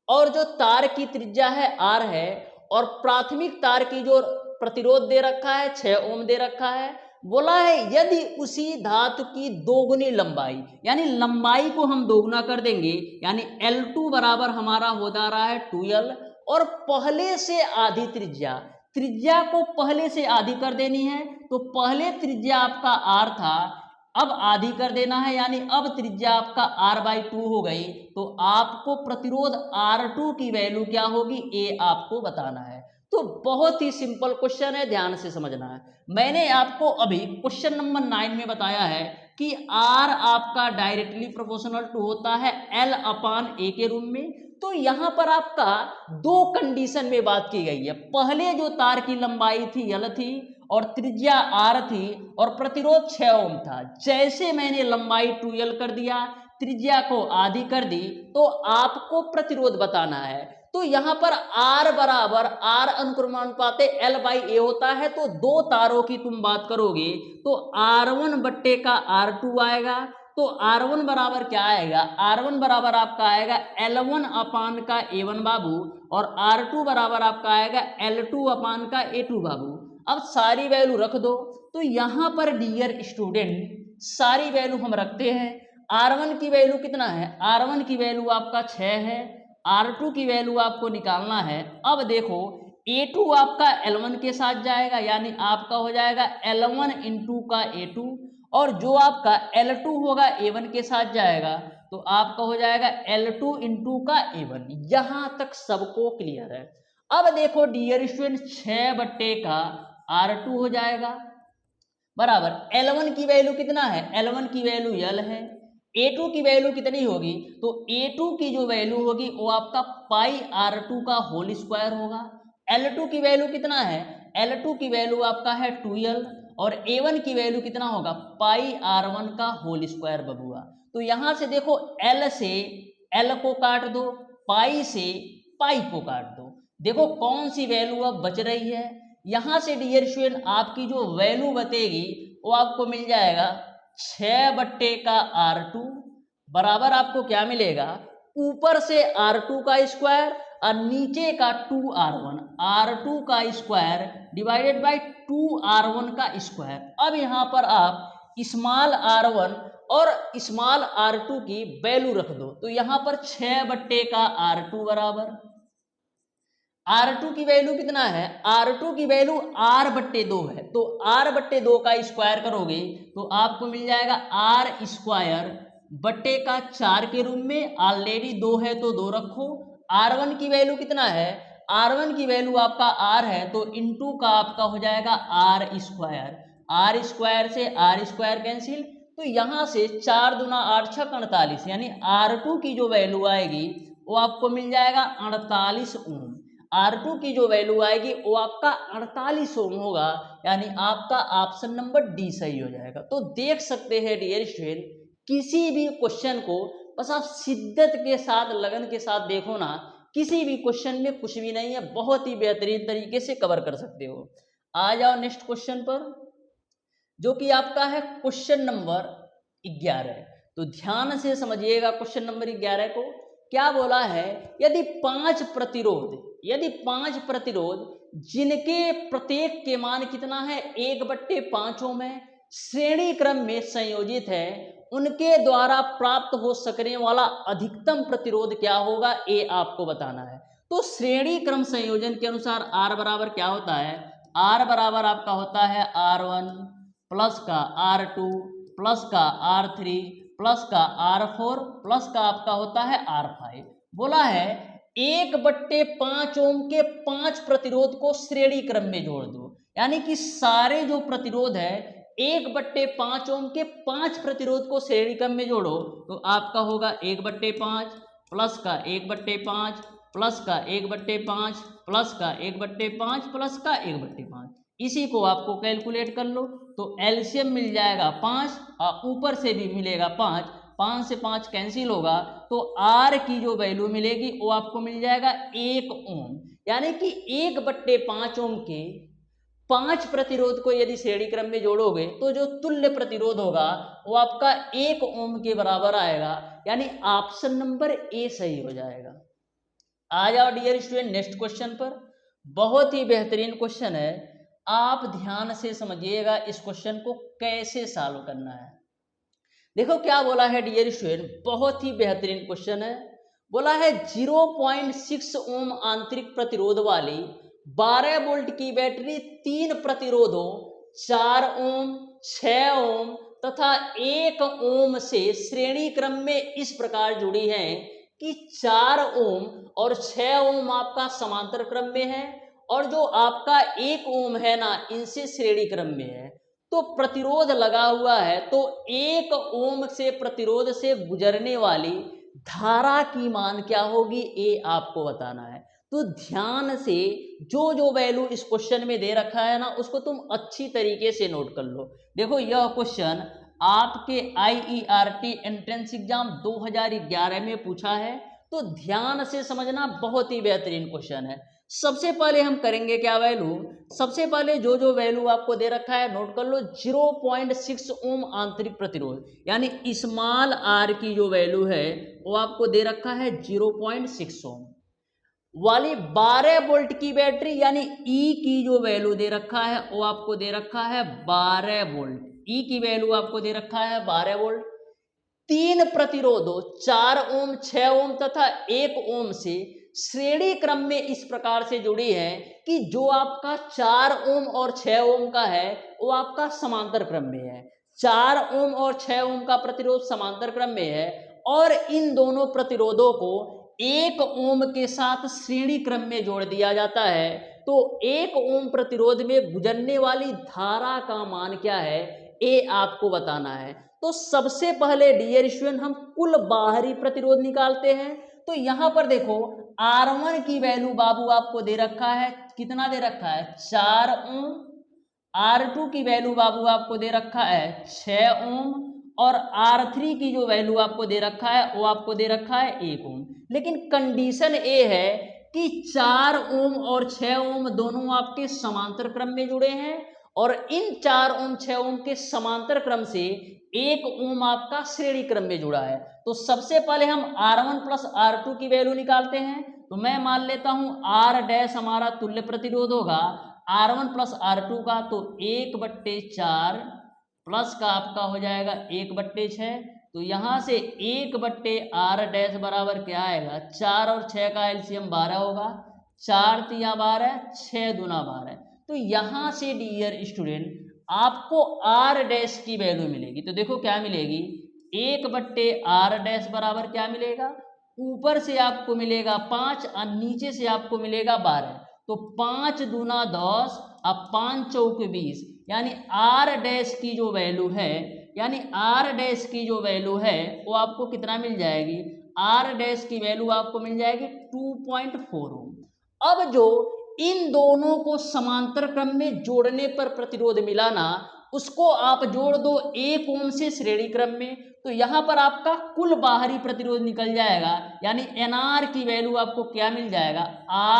Speaker 1: और जो तार की त्रिज्या है R है और प्राथमिक तार की जो प्रतिरोध दे रखा है 6 ओम दे रखा है। बोला है यदि उसी धातु की दोगुनी लंबाई, यानी लंबाई को हम दोगुना कर देंगे, यानी L2 बराबर हमारा हो जा रहा है 2L और पहले से आधी त्रिज्या, त्रिज्या को पहले से आधी कर देनी है। तो पहले त्रिज्या आपका R था, अब आधी कर देना है, यानी अब त्रिज्या आपका R/2 हो गई। तो आपको प्रतिरोध R2 की वैल्यू क्या होगी, ए आपको बताना है। तो बहुत ही सिंपल क्वेश्चन है, ध्यान से समझना है। मैंने आपको अभी क्वेश्चन नंबर 9 में बताया है कि R आपका डायरेक्टली प्रोपोर्शनल टू होता है L/A के रूप में। तो यहां पर आपका दो कंडीशन में बात की गई है। पहले जो तार की लंबाई थी L थी और त्रिज्या R थी और प्रतिरोध 6 ओम था। जैसे मैंने लंबाई 2L कर दिया, त्रिज्या को आधी कर दी, तो आपको प्रतिरोध बताना है। तो यहां पर R बराबर R अनुक्रमानुपात L/A होता है। तो दो तारों की तुम बात करोगे तो R1 बट्टे का R2 आएगा। तो R1 बराबर क्या आएगा, R1 बराबर आपका आएगा L1 अपान का A1 बाबू और R2 बराबर आपका आएगा L2 अपान का A2 बाबू। अब सारी वैल्यू रख दो। तो यहां पर डियर स्टूडेंट सारी वैल्यू हम रखते हैं। R1 की वैल्यू कितना है, R1 की वैल्यू आपका 6 है, R2 की वैल्यू आपको निकालना है। अब देखो A2 आपका L1 के साथ जाएगा, यानी आपका हो जाएगा L1 इंटू का A2 और जो आपका L2 होगा A1 के साथ जाएगा, तो आपका हो जाएगा L2 इंटू का A1। यहां तक सबको क्लियर है। अब देखो डियर स्टूडेंट 6 बट्टे का R2 हो जाएगा बराबर L1 की वैल्यू कितना है, L1 की वैल्यू L है। A2 की वैल्यू कितनी होगी, तो A2 की जो वैल्यू होगी वो आपका पाई R2 का होल स्क्वायर होगा। L2 की वैल्यू कितना है, L2 की वैल्यू आपका है 2L और A1 की वैल्यू कितना होगा, पाई R1 का होल स्क्वायर बबुआ। तो यहां से देखो L से L को काट दो, पाई से पाई को काट दो। देखो कौन सी वैल्यू अब बच रही है। यहां से डियर स्टूडेंट आपकी जो वैल्यू बतेगी वो आपको मिल जाएगा 6 बट्टे का R2 बराबर आपको क्या मिलेगा, ऊपर से R2 का स्क्वायर और नीचे का 2R1, R2 का स्क्वायर डिवाइडेड बाई 2R1 का स्क्वायर। अब यहाँ पर आप स्मॉल R1 और स्मॉल R2 की वैल्यू रख दो। तो यहाँ पर 6 बट्टे का R2 बराबर R2 की वैल्यू कितना है, R2 की वैल्यू R/2 है। तो R/2 का स्क्वायर करोगे तो आपको मिल जाएगा R स्क्वायर बट्टे का 4 के रूप में। ऑलरेडी 2 है तो 2 रखो। R1 की वैल्यू कितना है, R1 की वैल्यू आपका R है तो इंटू का आपका हो जाएगा R स्क्वायर। R स्क्वायर से R स्क्वायर कैंसिल। तो यहां से 4 दूना 8 6 48, यानी R2 की जो वैल्यू आएगी वो आपको मिल जाएगा 48 ओम। R2 की जो वैल्यू आएगी वो आपका 48 ओम होगा, यानी आपका ऑप्शन नंबर डी सही हो जाएगा। तो देख सकते हैं डियर स्टूडेंट, किसी भी क्वेश्चन को बस आप शिद्दत के साथ लगन के साथ देखो ना, किसी भी क्वेश्चन में कुछ भी नहीं है, बहुत ही बेहतरीन तरीके से कवर कर सकते हो। आ जाओ नेक्स्ट क्वेश्चन पर, जो कि आपका है क्वेश्चन नंबर 11। तो ध्यान से समझिएगा क्वेश्चन नंबर 11 को। क्या बोला है, यदि 5 प्रतिरोध जिनके प्रत्येक के मान कितना है 1/5 ओम है, श्रेणी क्रम में संयोजित है, उनके द्वारा प्राप्त हो सकने वाला अधिकतम प्रतिरोध क्या होगा, ये आपको बताना है। तो श्रेणी क्रम संयोजन के अनुसार R बराबर क्या होता है, R बराबर आपका होता है R1 प्लस का R2 प्लस का R3 प्लस का R4 प्लस का आपका होता है R5। बोला है 1/5 ओम के 5 प्रतिरोध को श्रेणी क्रम में जोड़ दो, यानी कि सारे जो प्रतिरोध है 1/5 ओम के 5 प्रतिरोध को श्रेणी क्रम में जोड़ो तो आपका होगा 1/5 प्लस का 1/5 प्लस का 1/5 प्लस का 1/5 प्लस का 1/5। इसी को आपको कैलकुलेट कर लो तो एलसीएम मिल जाएगा 5 और ऊपर से भी मिलेगा 5, 5 से 5 कैंसिल होगा तो R की जो वैल्यू मिलेगी वो आपको मिल जाएगा 1 ओम, यानी कि 1/5 ओम के 5 प्रतिरोध को यदि श्रेणी क्रम में जोड़ोगे तो जो तुल्य प्रतिरोध होगा वो आपका 1 ओम के बराबर आएगा, यानी ऑप्शन नंबर ए सही हो जाएगा। आ जाओ डियर स्टूडेंट नेक्स्ट क्वेश्चन पर। बहुत ही बेहतरीन क्वेश्चन है, आप ध्यान से समझिएगा इस क्वेश्चन को कैसे सॉल्व करना है। देखो क्या बोला है डियर स्टूडेंट, बहुत ही बेहतरीन क्वेश्चन है। बोला है 0.6 ओम आंतरिक प्रतिरोध वाली 12 वोल्ट की बैटरी 3 प्रतिरोधों 4 ओम, 6 ओम तथा 1 ओम से श्रेणी क्रम में इस प्रकार जुड़ी है कि 4 ओम और 6 ओम आपका समांतर क्रम में है और जो आपका 1 ओम है ना इनसे श्रेणी क्रम में है। तो प्रतिरोध लगा हुआ है, तो 1 ओम से प्रतिरोध से गुजरने वाली धारा की मान क्या होगी ये आपको बताना है। तो ध्यान से जो जो वैल्यू इस क्वेश्चन में दे रखा है ना उसको तुम अच्छी तरीके से नोट कर लो। देखो यह क्वेश्चन आपके IERT एंट्रेंस एग्जाम 2011 में पूछा है, तो ध्यान से समझना, बहुत ही बेहतरीन क्वेश्चन है। सबसे पहले हम करेंगे क्या वैल्यू, सबसे पहले जो जो वैल्यू आपको दे रखा है नोट कर लो। 0.6 ओम आंतरिक प्रतिरोध यानी स्मॉल आर की जो वैल्यू है वो आपको दे रखा है 0.6 ओम वाली 12 वोल्ट की बैटरी यानी ई की जो वैल्यू दे रखा है वो आपको दे रखा है 12 वोल्ट। ई की वैल्यू आपको दे रखा है 12 वोल्ट। 3 प्रतिरोधों 4 ओम, 6 ओम तथा 1 ओम से श्रेणी क्रम में इस प्रकार से जुड़ी है कि जो आपका 4 ओम और 6 ओम का है वो आपका समांतर क्रम में है। 4 ओम और 6 ओम का प्रतिरोध समांतर क्रम में है और इन दोनों प्रतिरोधों को 1 ओम के साथ श्रेणी क्रम में जोड़ दिया जाता है। तो 1 ओम प्रतिरोध में गुजरने वाली धारा का मान क्या है ये आपको बताना है। तो सबसे पहले डियर स्टूडेंट हम कुल बाहरी प्रतिरोध निकालते हैं। तो यहां पर देखो R1 की वैल्यू बाबू आपको दे रखा है, कितना दे रखा है 4 ओम। R2 की वैल्यू बाबू आपको दे रखा है 6 ओम और R3 की जो वैल्यू आपको दे रखा है वो आपको दे रखा है 1 ओम। लेकिन कंडीशन ये है कि 4 ओम और 6 ओम दोनों आपके समांतर क्रम में जुड़े हैं और इन 4 ओम 6 ओम के समांतर क्रम से 1 ओम आपका श्रेणी क्रम में जुड़ा है। तो सबसे पहले हम R1 प्लस R2 की वैल्यू निकालते हैं। तो मैं मान लेता हूं R डैश हमारा तुल्य प्रतिरोध होगा R1 प्लस R2 का, तो 1/4 प्लस का आपका हो जाएगा 1/6। तो यहां से 1/R डैश बराबर क्या आएगा, 4 और 6 का एलसीएम 12 होगा, 4 तिया 12, 6 दूना 12। तो यहां से डियर स्टूडेंट आपको R डैश की वैल्यू मिलेगी। तो देखो क्या मिलेगी, 1/R डैश बराबर क्या मिलेगा, ऊपर से आपको मिलेगा 5 और नीचे से आपको मिलेगा 12। तो 5 दूना 10 और 5 चौक 20, यानी R डैश की जो वैल्यू है, यानी R डैश की जो वैल्यू है वो आपको कितना मिल जाएगी, R डैश की वैल्यू आपको मिल जाएगी 2.4 ओम। अब जो इन दोनों को समांतर क्रम में जोड़ने पर प्रतिरोध मिला ना उसको आप जोड़ दो 1 ओम से श्रेणी क्रम में, तो यहां पर आपका कुल बाहरी प्रतिरोध निकल जाएगा, यानी NR की वैल्यू आपको क्या मिल जाएगा,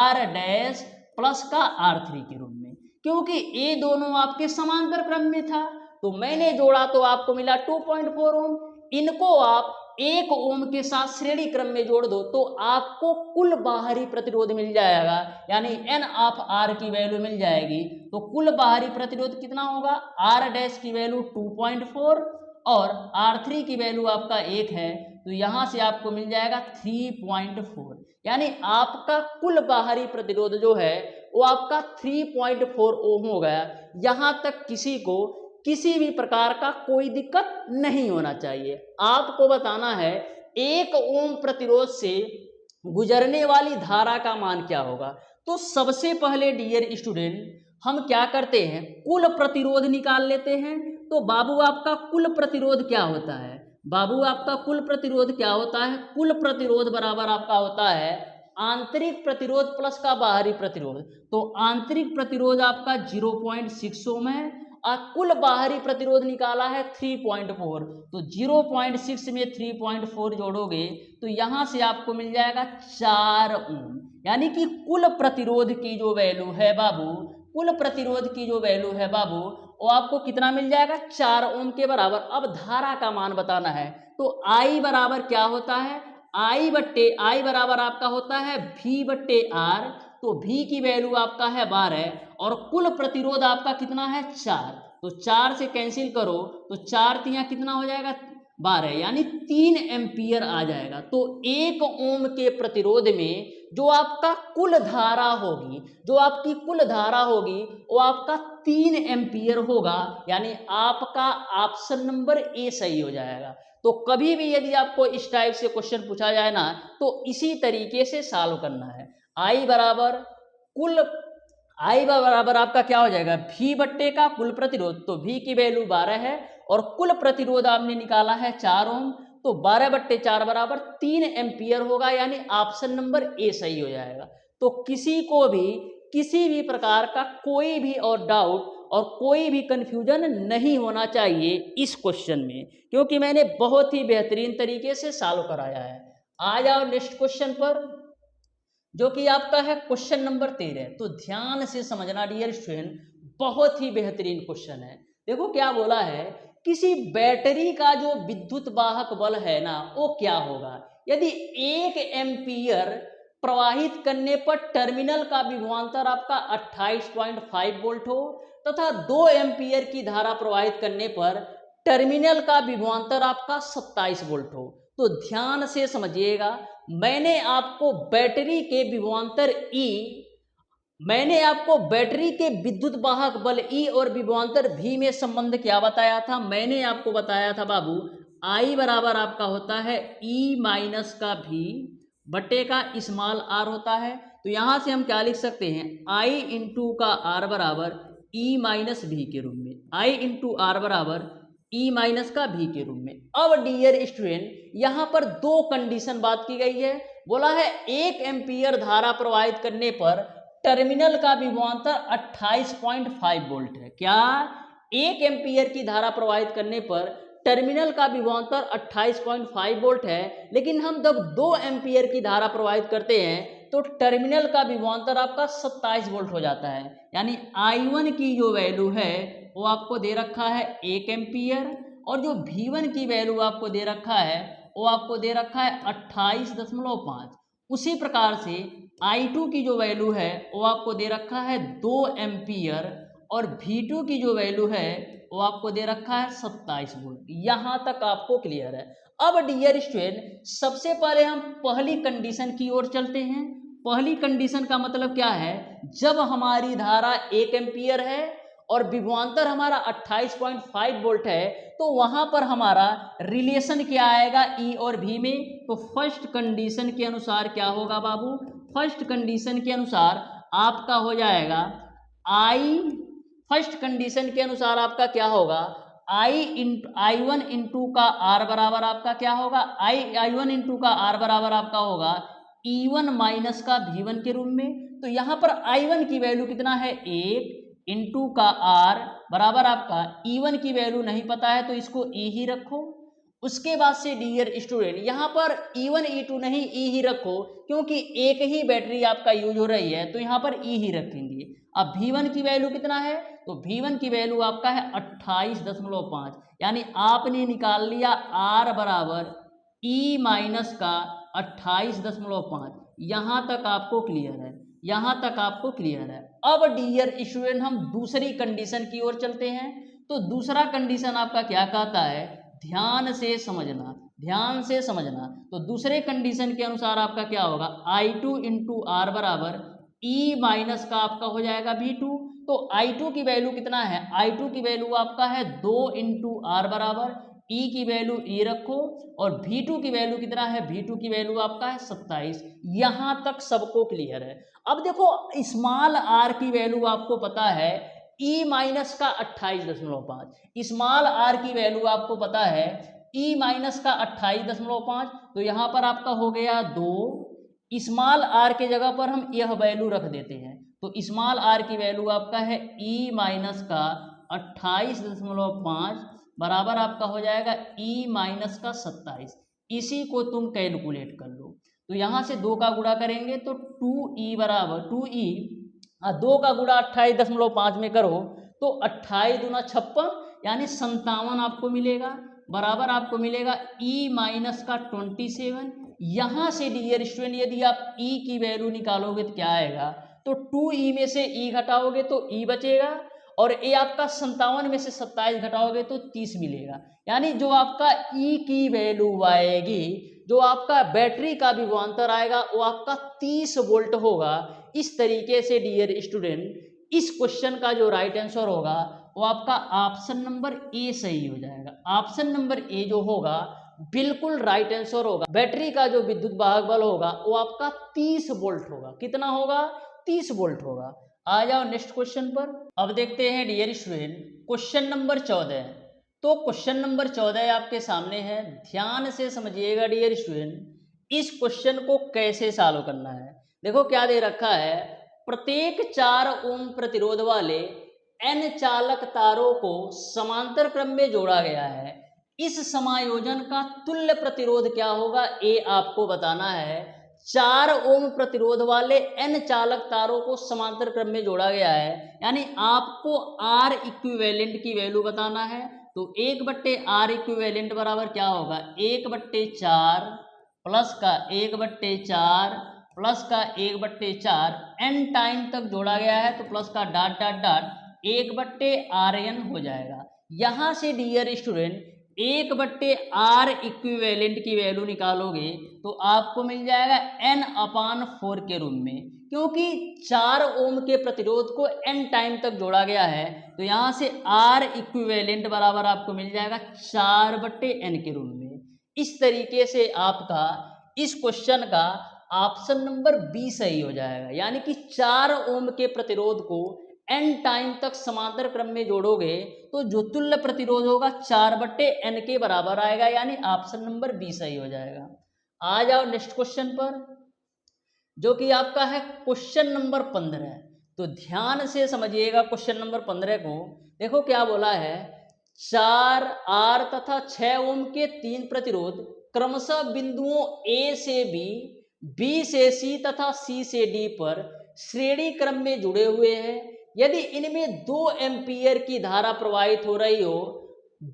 Speaker 1: R डैश प्लस का R3 के रूप में, क्योंकि ये दोनों आपके समांतर क्रम में था। तो मैंने जोड़ा तो आपको मिला 2.4 ओम। इनको आप 1 ओम के साथ श्रेणी क्रम में जोड़ दो तो आपको कुल बाहरी प्रतिरोध मिल जाएगा, यानी N ऑफ R की वैल्यू मिल जाएगी। तो कुल बाहरी प्रतिरोध कितना होगा, R डैश की वैल्यू 2.4 और R3 की वैल्यू आपका 1 है, तो यहां से आपको मिल जाएगा 3.4, यानी आपका कुल बाहरी प्रतिरोध जो है वो आपका 3.4 ओम हो गया। यहां तक किसी को किसी भी प्रकार का कोई दिक्कत नहीं होना चाहिए। आपको बताना है 1 ओम प्रतिरोध से गुजरने वाली धारा का मान क्या होगा। तो सबसे पहले डियर स्टूडेंट हम क्या करते हैं, कुल प्रतिरोध निकाल लेते हैं। तो बाबू आपका कुल प्रतिरोध क्या होता है, बाबू आपका कुल प्रतिरोध क्या होता है, कुल प्रतिरोध बराबर आपका होता है आंतरिक प्रतिरोध प्लस का बाहरी प्रतिरोध। तो आंतरिक प्रतिरोध आपका 0.6 ओम है और कुल बाहरी प्रतिरोध निकाला है 3.4। तो 0.6 में 3.4 जोड़ोगे तो यहां से आपको मिल जाएगा 4 ओम, यानी कि कुल प्रतिरोध की जो वैल्यू है बाबू, कुल प्रतिरोध की जो वैल्यू है बाबू वो आपको कितना मिल जाएगा, 4 ओम के बराबर। अब धारा का मान बताना है तो I बराबर क्या होता है, I बराबर आपका होता है V बट्टे R। तो V की वैल्यू आपका है 12 और कुल प्रतिरोध आपका कितना है 4। तो 4 से कैंसिल करो तो 4 तिया कितना हो जाएगा 12, यानी 3 एम्पियर आ जाएगा। तो 1 ओम के प्रतिरोध में जो आपका कुल धारा होगी, जो आपकी कुल धारा होगी वो आपका 3 एम्पियर होगा, यानी आपका ऑप्शन नंबर ए सही हो जाएगा। तो कभी भी यदि आपको इस टाइप से क्वेश्चन पूछा जाए ना तो इसी तरीके से सॉल्व करना है। आई बराबर आपका क्या हो जाएगा, V बट्टे का कुल प्रतिरोध। तो V की वैल्यू 12 है और कुल प्रतिरोध आपने निकाला है 4 ओम। तो 12 बट्टे 4 बराबर 3 एम्पियर होगा, यानी ऑप्शन नंबर ए सही हो जाएगा। तो किसी को भी किसी भी प्रकार का कोई भी और डाउट और कोई भी कंफ्यूजन नहीं होना चाहिए इस क्वेश्चन में, क्योंकि मैंने बहुत ही बेहतरीन तरीके से सॉल्व कराया है। आ जाओ नेक्स्ट क्वेश्चन पर, जो कि आपका है क्वेश्चन नंबर 13। तो ध्यान से समझना डियर स्टूडेंट, बहुत ही बेहतरीन क्वेश्चन है। देखो क्या बोला है, किसी बैटरी का जो विद्युत वाहक बल है ना वो क्या होगा यदि 1 एम्पियर प्रवाहित करने पर टर्मिनल का विभवांतर आपका 28.5 वोल्ट हो तथा 2 एम्पियर की धारा प्रवाहित करने पर टर्मिनल का विभवांतर आपका 27 वोल्ट हो। तो ध्यान से समझिएगा, मैंने आपको बैटरी के विभवांतर मैंने आपको बैटरी के विद्युत वाहक बल E और विभवांतर V में संबंध क्या बताया था, मैंने आपको बताया था बाबू I बराबर आपका होता है E माइनस का V बटे का स्मॉल r होता है। तो यहां से हम क्या लिख सकते हैं, I इंटू का R बराबर E माइनस V के रूप में, I इंटू R बराबर E माइनस का V के रूप में। अब डियर स्टूडेंट यहाँ पर दो कंडीशन बात की गई है, बोला है 1 एम्पियर धारा प्रवाहित करने पर टर्मिनल का विभवांतर 28.5 वोल्ट है। क्या 1 एम्पियर की धारा प्रवाहित करने पर टर्मिनल का विभवांतर 28.5 वोल्ट है, लेकिन हम जब 2 एम्पियर की धारा प्रवाहित करते हैं तो टर्मिनल का विभवांतर आपका 27 वोल्ट हो जाता है। यानी I1 की जो वैल्यू है वो आपको दे रखा है 1 एम्पियर और जो V1 की वैल्यू आपको दे रखा है वो आपको दे रखा है 28.5। उसी प्रकार से I2 की जो वैल्यू है वो आपको दे रखा है 2 एम्पियर और V2 की जो वैल्यू है वो आपको दे रखा है 27 वोल्ट। यहाँ तक आपको क्लियर है। अब डियर स्टूडेंट सबसे पहले हम पहली कंडीशन की ओर चलते हैं। पहली कंडीशन का मतलब क्या है, जब हमारी धारा 1 एम्पियर है और विभवांतर हमारा 28.5 वोल्ट है तो वहां पर हमारा रिलेशन क्या आएगा E और V में। तो फर्स्ट कंडीशन के अनुसार क्या होगा बाबू, फर्स्ट कंडीशन के अनुसार आपका हो जाएगा फर्स्ट कंडीशन के अनुसार आपका क्या होगा I1 इंटू का R बराबर आपका क्या होगा, I1 इंटू का R बराबर आपका होगा E1 माइनस का V1 के रूप में। तो यहाँ पर I1 की वैल्यू कितना है 1 इंटू का R बराबर आपका E1 की वैल्यू नहीं पता है तो इसको E ही रखो। उसके बाद से डियर स्टूडेंट यहाँ पर E1 E2 नहीं E ही रखो, क्योंकि एक ही बैटरी आपका यूज हो रही है तो यहाँ पर E ही रखेंगे। अब V1 की वैल्यू कितना है, तो V1 की वैल्यू आपका है 28.5, यानी आपने निकाल लिया R बराबर E माइनस का 28.5। यहाँ तक आपको क्लियर है, यहाँ तक आपको क्लियर है। अब डियर स्टूडेंट हम दूसरी कंडीशन की ओर चलते हैं। तो दूसरा कंडीशन आपका क्या कहता है, ध्यान से समझना, ध्यान से समझना। तो दूसरे कंडीशन के अनुसार आपका क्या होगा I2 इंटू R बराबर E माइनस का आपका हो जाएगा V2। तो I2 की वैल्यू कितना है, I2 की वैल्यू आपका है 2 इंटू R बराबर E की वैल्यू E रखो और V2 की वैल्यू कितना है, V2 की वैल्यू आपका है 27। यहाँ तक सबको क्लियर है। अब देखो स्मॉल r की वैल्यू आपको पता है E माइनस का 28.5, स्मॉल r की वैल्यू आपको पता है E माइनस का 28.5। तो यहाँ पर आपका हो गया 2, स्मॉल r के जगह पर हम यह वैल्यू रख देते हैं। तो स्मॉल r की वैल्यू आपका है E माइनस का 28.5 बराबर आपका हो जाएगा E माइनस का 27। इसी को तुम कैलकुलेट कर लो। तो यहाँ से 2 का गुणा करेंगे तो 2E बराबर 2E हाँ, 2 का गुणा 28.5 में करो तो 28 दूना 56 यानी 57 आपको मिलेगा, बराबर आपको मिलेगा ई माइनस का 27। यहाँ से डियर स्टूडेंट यदि आप ई की वैल्यू निकालोगे तो क्या आएगा, तो 2e में से ई घटाओगे तो ई बचेगा, और ये आपका 57 में से 27 घटाओगे तो 30 मिलेगा। यानी जो आपका ई की वैल्यू आएगी, जो आपका बैटरी का विभवांतर आएगा वो आपका 30 वोल्ट होगा। इस तरीके से डियर स्टूडेंट इस क्वेश्चन का जो राइट आंसर होगा वो आपका ऑप्शन नंबर ए सही हो जाएगा। ऑप्शन नंबर ए जो होगा बिल्कुल राइट आंसर होगा। बैटरी का जो विद्युत वाहक बल होगा वो आपका 30 वोल्ट होगा। कितना होगा, 30 वोल्ट होगा। आ जाओ नेक्स्ट क्वेश्चन पर। अब देखते हैं डियर स्टूडेंट क्वेश्चन नंबर 14। तो क्वेश्चन नंबर 14 आपके सामने है, ध्यान से समझिएगा डियर स्टूडेंट इस क्वेश्चन को कैसे सॉल्व करना है। देखो क्या दे रखा है, प्रत्येक 4 ओम प्रतिरोध वाले n चालक तारों को समांतर क्रम में जोड़ा गया है। इस समायोजन का तुल्य प्रतिरोध क्या होगा, ये आपको बताना है। 4 ओम प्रतिरोध वाले n चालक तारों को समांतर क्रम में जोड़ा गया है, यानी आपको R इक्विवेलेंट की वैल्यू बताना है। तो 1/R इक्विवेलेंट बराबर क्या होगा, 1/4 प्लस का 1/4 प्लस का 1/4 n टाइम तक जोड़ा गया है तो प्लस का डॉट डॉट डॉट 1/RN हो जाएगा। यहाँ से डियर स्टूडेंट 1/R इक्विवेलेंट की वैल्यू निकालोगे तो आपको मिल जाएगा n/4 के रूप में, क्योंकि 4 ओम के प्रतिरोध को n टाइम तक जोड़ा गया है। तो यहाँ से R इक्विवेलेंट बराबर आपको मिल जाएगा 4/n के रूप में। इस तरीके से आपका इस क्वेश्चन का ऑप्शन नंबर बी सही हो जाएगा, यानी कि 4 ओम के प्रतिरोध को n टाइम तक समांतर क्रम में जोड़ोगे तो जो तुल्य प्रतिरोध होगा 4/n के बराबर आएगा, यानी ऑप्शन नंबर बी सही हो जाएगा। आ जाओ नेक्स्ट क्वेश्चन पर, जो कि आपका है क्वेश्चन नंबर 15। तो ध्यान से समझिएगा क्वेश्चन नंबर 15 को। देखो क्या बोला है, 4 R तथा 6 ओम के 3 प्रतिरोध क्रमशः बिंदुओं A से B, B से C तथा C से D पर श्रेणी क्रम में जुड़े हुए हैं। यदि इनमें 2 एम्पियर की धारा प्रवाहित हो रही हो,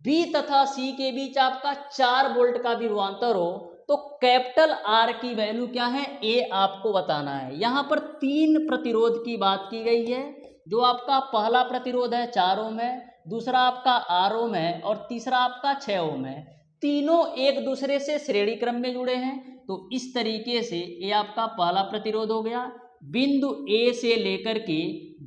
Speaker 1: B तथा C के बीच आपका 4 वोल्ट का विभवांतर हो, तो कैपिटल R की वैल्यू क्या है, ये आपको बताना है। यहाँ पर 3 प्रतिरोध की बात की गई है। जो आपका पहला प्रतिरोध है 4 ओम है, दूसरा आपका 8 ओम है और तीसरा आपका 6 ओम है। तीनों एक दूसरे से श्रेणी क्रम में जुड़े हैं। तो इस तरीके से ये आपका पहला प्रतिरोध हो गया, बिंदु A से लेकर के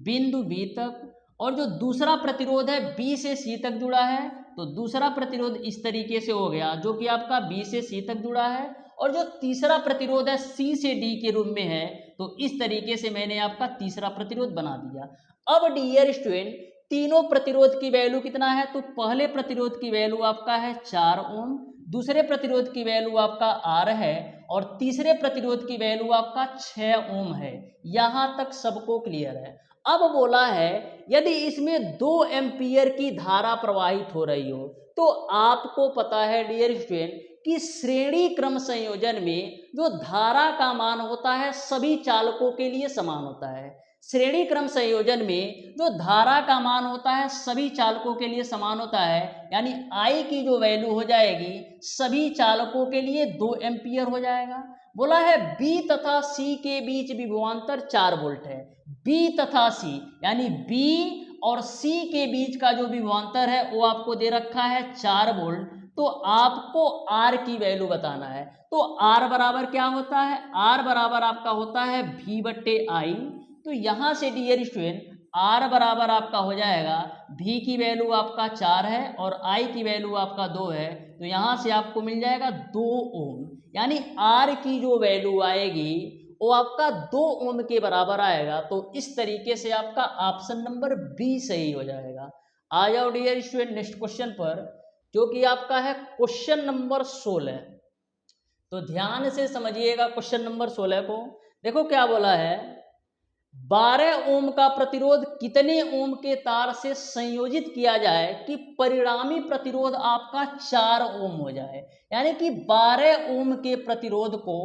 Speaker 1: बिंदु B तक। और जो दूसरा प्रतिरोध है B से C तक जुड़ा है, तो दूसरा प्रतिरोध इस तरीके से हो गया जो कि आपका B से C तक जुड़ा है। और जो तीसरा प्रतिरोध है C से D के रूप में है, तो इस तरीके से मैंने आपका तीसरा प्रतिरोध बना दिया। अब डियर स्टूडेंट तीनों प्रतिरोध की वैल्यू कितना है, तो पहले प्रतिरोध की वैल्यू आपका है 4 ओम, दूसरे प्रतिरोध की वैल्यू आपका R है और तीसरे प्रतिरोध की वैल्यू आपका 6 ओम है। यहां तक सबको क्लियर है। अब बोला है यदि इसमें 2 एम्पियर की धारा प्रवाहित हो रही हो, तो आपको पता है डियर स्टूडेंट कि श्रेणी क्रम संयोजन में जो धारा का मान होता है सभी चालकों के लिए समान होता है। श्रेणी क्रम संयोजन में जो धारा का मान होता है सभी चालकों के लिए समान होता है, यानी I की जो वैल्यू हो जाएगी सभी चालकों के लिए 2 एम्पियर हो जाएगा। बोला है B तथा C के बीच विभवांतर 4 वोल्ट है। B तथा C यानी B और C के बीच का जो विभवांतर है वो आपको दे रखा है 4 वोल्ट। तो आपको R की वैल्यू बताना है। तो R बराबर क्या होता है, R बराबर आपका होता है V/I। तो यहाँ से डियर स्टूडेंट R बराबर आपका हो जाएगा, V की वैल्यू आपका 4 है और I की वैल्यू आपका 2 है। तो यहाँ से आपको मिल जाएगा 2 ओम, यानी R की जो वैल्यू आएगी वो आपका 2 ओम के बराबर आएगा। तो इस तरीके से आपका ऑप्शन नंबर बी सही हो जाएगा। आ जाओ डियर स्टूडेंट नेक्स्ट क्वेश्चन पर, जो कि आपका है क्वेश्चन नंबर 16। तो ध्यान से समझिएगा क्वेश्चन नंबर 16 को। देखो क्या बोला है, 12 ओम का प्रतिरोध कितने ओम के तार से संयोजित किया जाए कि परिणामी प्रतिरोध आपका 4 ओम हो जाए। यानी कि 12 ओम के प्रतिरोध को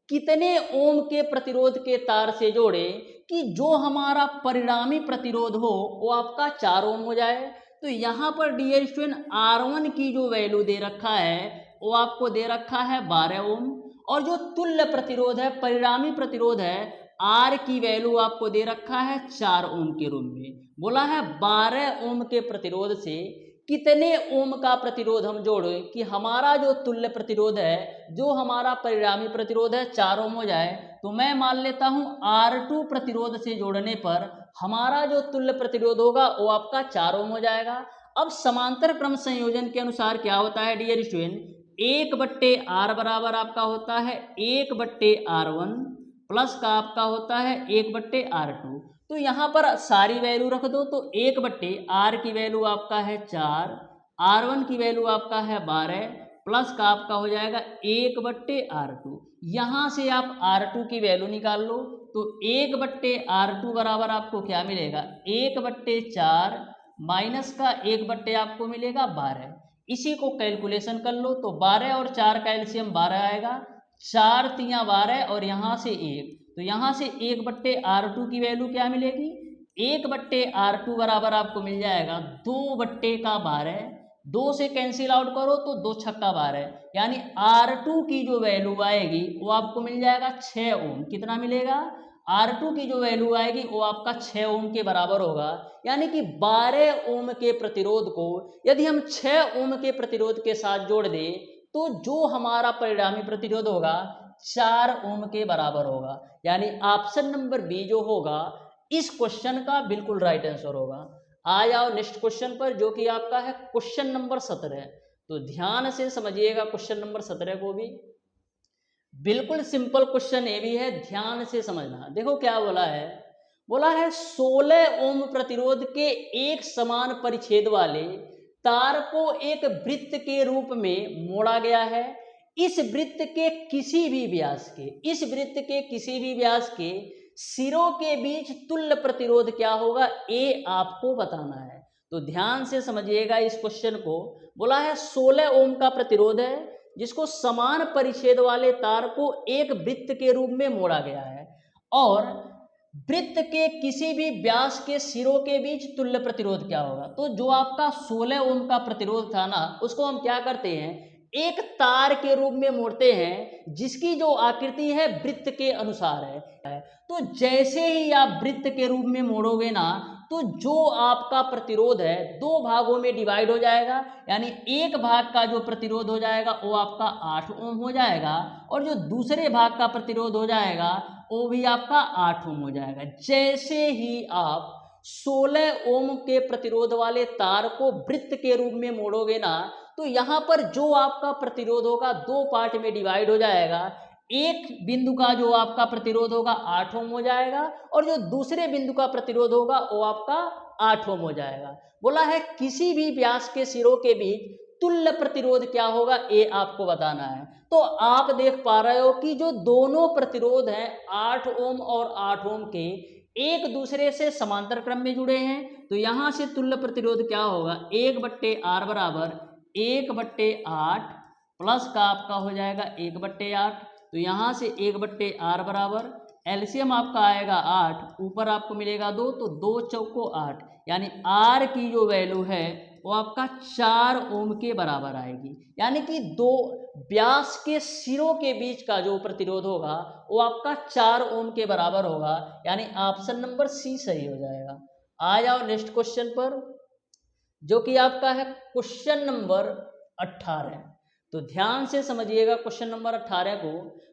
Speaker 1: कितने ओम के प्रतिरोध के तार से जोड़े कि जो हमारा परिणामी प्रतिरोध हो वो आपका 4 ओम हो जाए। तो यहाँ पर डियर स्टूडेंट R1 की जो वैल्यू दे रखा है वो आपको दे रखा है 12 ओम, और जो तुल्य प्रतिरोध है, परिणामी प्रतिरोध है, R की वैल्यू आपको दे रखा है 4 ओम के रूप में। बोला है 12 ओम के प्रतिरोध से कितने ओम का प्रतिरोध हम जोड़ें कि हमारा जो तुल्य प्रतिरोध है, जो हमारा परिणामी प्रतिरोध है 4 ओम हो जाए। तो मैं मान लेता हूं R2 प्रतिरोध से जोड़ने पर हमारा जो तुल्य प्रतिरोध होगा वो आपका 4 ओम हो जाएगा। अब समांतर क्रम संयोजन के अनुसार क्या होता है डियर स्टूडेंट, 1/R बराबर आपका होता है 1/R1 प्लस का आपका होता है 1/R2। तो यहाँ पर सारी वैल्यू रख दो, तो 1/R की वैल्यू आपका है 4, R1 की वैल्यू आपका है 12 प्लस का आपका हो जाएगा 1/R2। यहाँ से आप R2 की वैल्यू निकाल लो, तो 1/R2 बराबर आपको क्या मिलेगा 1/4 माइनस का 1/ आपको मिलेगा 12। इसी को कैलकुलेशन कर लो, तो 12 और 4 का एलसीएम 12 आएगा, 4 तियां 12 और यहाँ से 1, तो यहाँ से 1/R2 की वैल्यू क्या मिलेगी 1/R2 बराबर आपको मिल जाएगा 2/12। 2 से कैंसिल आउट करो तो 2 छक्का 12, यानी R2 की जो वैल्यू आएगी वो आपको मिल जाएगा 6 ओम। कितना मिलेगा R2 की जो वैल्यू आएगी वो आपका 6 ओम के बराबर होगा। यानी कि 12 ओम के प्रतिरोध को यदि हम 6 ओम के प्रतिरोध के साथ जोड़ दें तो जो हमारा परिणामी प्रतिरोध होगा 4 ओम के बराबर होगा। यानी ऑप्शन नंबर बी जो होगा इस क्वेश्चन का बिल्कुल राइट आंसर होगा। आ जाओ नेक्स्ट क्वेश्चन पर, जो कि आपका है क्वेश्चन नंबर 17। तो ध्यान से समझिएगा क्वेश्चन नंबर 17 को भी, बिल्कुल सिंपल क्वेश्चन ये भी है, ध्यान से समझना। देखो क्या बोला है, बोला है 16 ओम प्रतिरोध के एक समान परिच्छेद वाले तार को एक वृत्त के रूप में मोड़ा गया है। इस वृत्त के किसी भी व्यास के सिरों के बीच तुल्य प्रतिरोध क्या होगा, ये आपको बताना है। तो ध्यान से समझिएगा इस क्वेश्चन को। बोला है 16 ओम का प्रतिरोध है जिसको समान परिच्छेद वाले तार को एक वृत्त के रूप में मोड़ा गया है, और वृत्त के किसी भी व्यास के सिरों के बीच तुल्य प्रतिरोध क्या होगा। तो जो आपका 16 ओम का प्रतिरोध था ना, उसको हम क्या करते हैं, एक तार के रूप में मोड़ते हैं जिसकी जो आकृति है वृत्त के अनुसार है। तो जैसे ही आप वृत्त के रूप में मोड़ोगे ना, तो जो आपका प्रतिरोध है 2 भागों में डिवाइड हो जाएगा। यानी एक भाग का जो प्रतिरोध हो जाएगा वो आपका 8 ओम हो जाएगा, और जो दूसरे भाग का प्रतिरोध हो जाएगा वो भी आपका 8 ओम हो जाएगा। जैसे ही आप 16 ओम के प्रतिरोध वाले तार को वृत्त के रूप में मोड़ोगे ना, तो यहाँ पर जो आपका प्रतिरोध होगा 2 पार्ट में डिवाइड हो जाएगा। एक बिंदु का जो आपका प्रतिरोध होगा 8 ओम हो जाएगा, और जो दूसरे बिंदु का प्रतिरोध होगा वो आपका 8 ओम हो जाएगा। बोला है किसी भी व्यास के सिरों के बीच तुल्य प्रतिरोध क्या होगा, ये आपको बताना है। तो आप देख पा रहे हो कि जो दोनों प्रतिरोध हैं 8 ओम और 8 ओम के एक दूसरे से समांतर क्रम में जुड़े हैं। तो यहाँ से तुल्य प्रतिरोध क्या होगा 1/R बराबर 1/8 प्लस का आपका हो जाएगा 1/8। तो यहाँ से 1/R बराबर एलसीएम आपका आएगा 8, ऊपर आपको मिलेगा 2, तो 2 चौको 8, यानी R की जो वैल्यू है वो आपका 4 ओम के बराबर आएगी। यानी कि 2 व्यास के सिरों के बीच का जो प्रतिरोध होगा वो आपका 4 ओम के बराबर होगा। यानी ऑप्शन नंबर सी सही हो जाएगा। आ जाओ नेक्स्ट क्वेश्चन पर, जो कि आपका है क्वेश्चन नंबर 18। तो ध्यान से समझिएगा क्वेश्चन नंबर 18 को।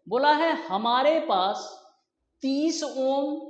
Speaker 1: बोला है हमारे पास 30 ओम,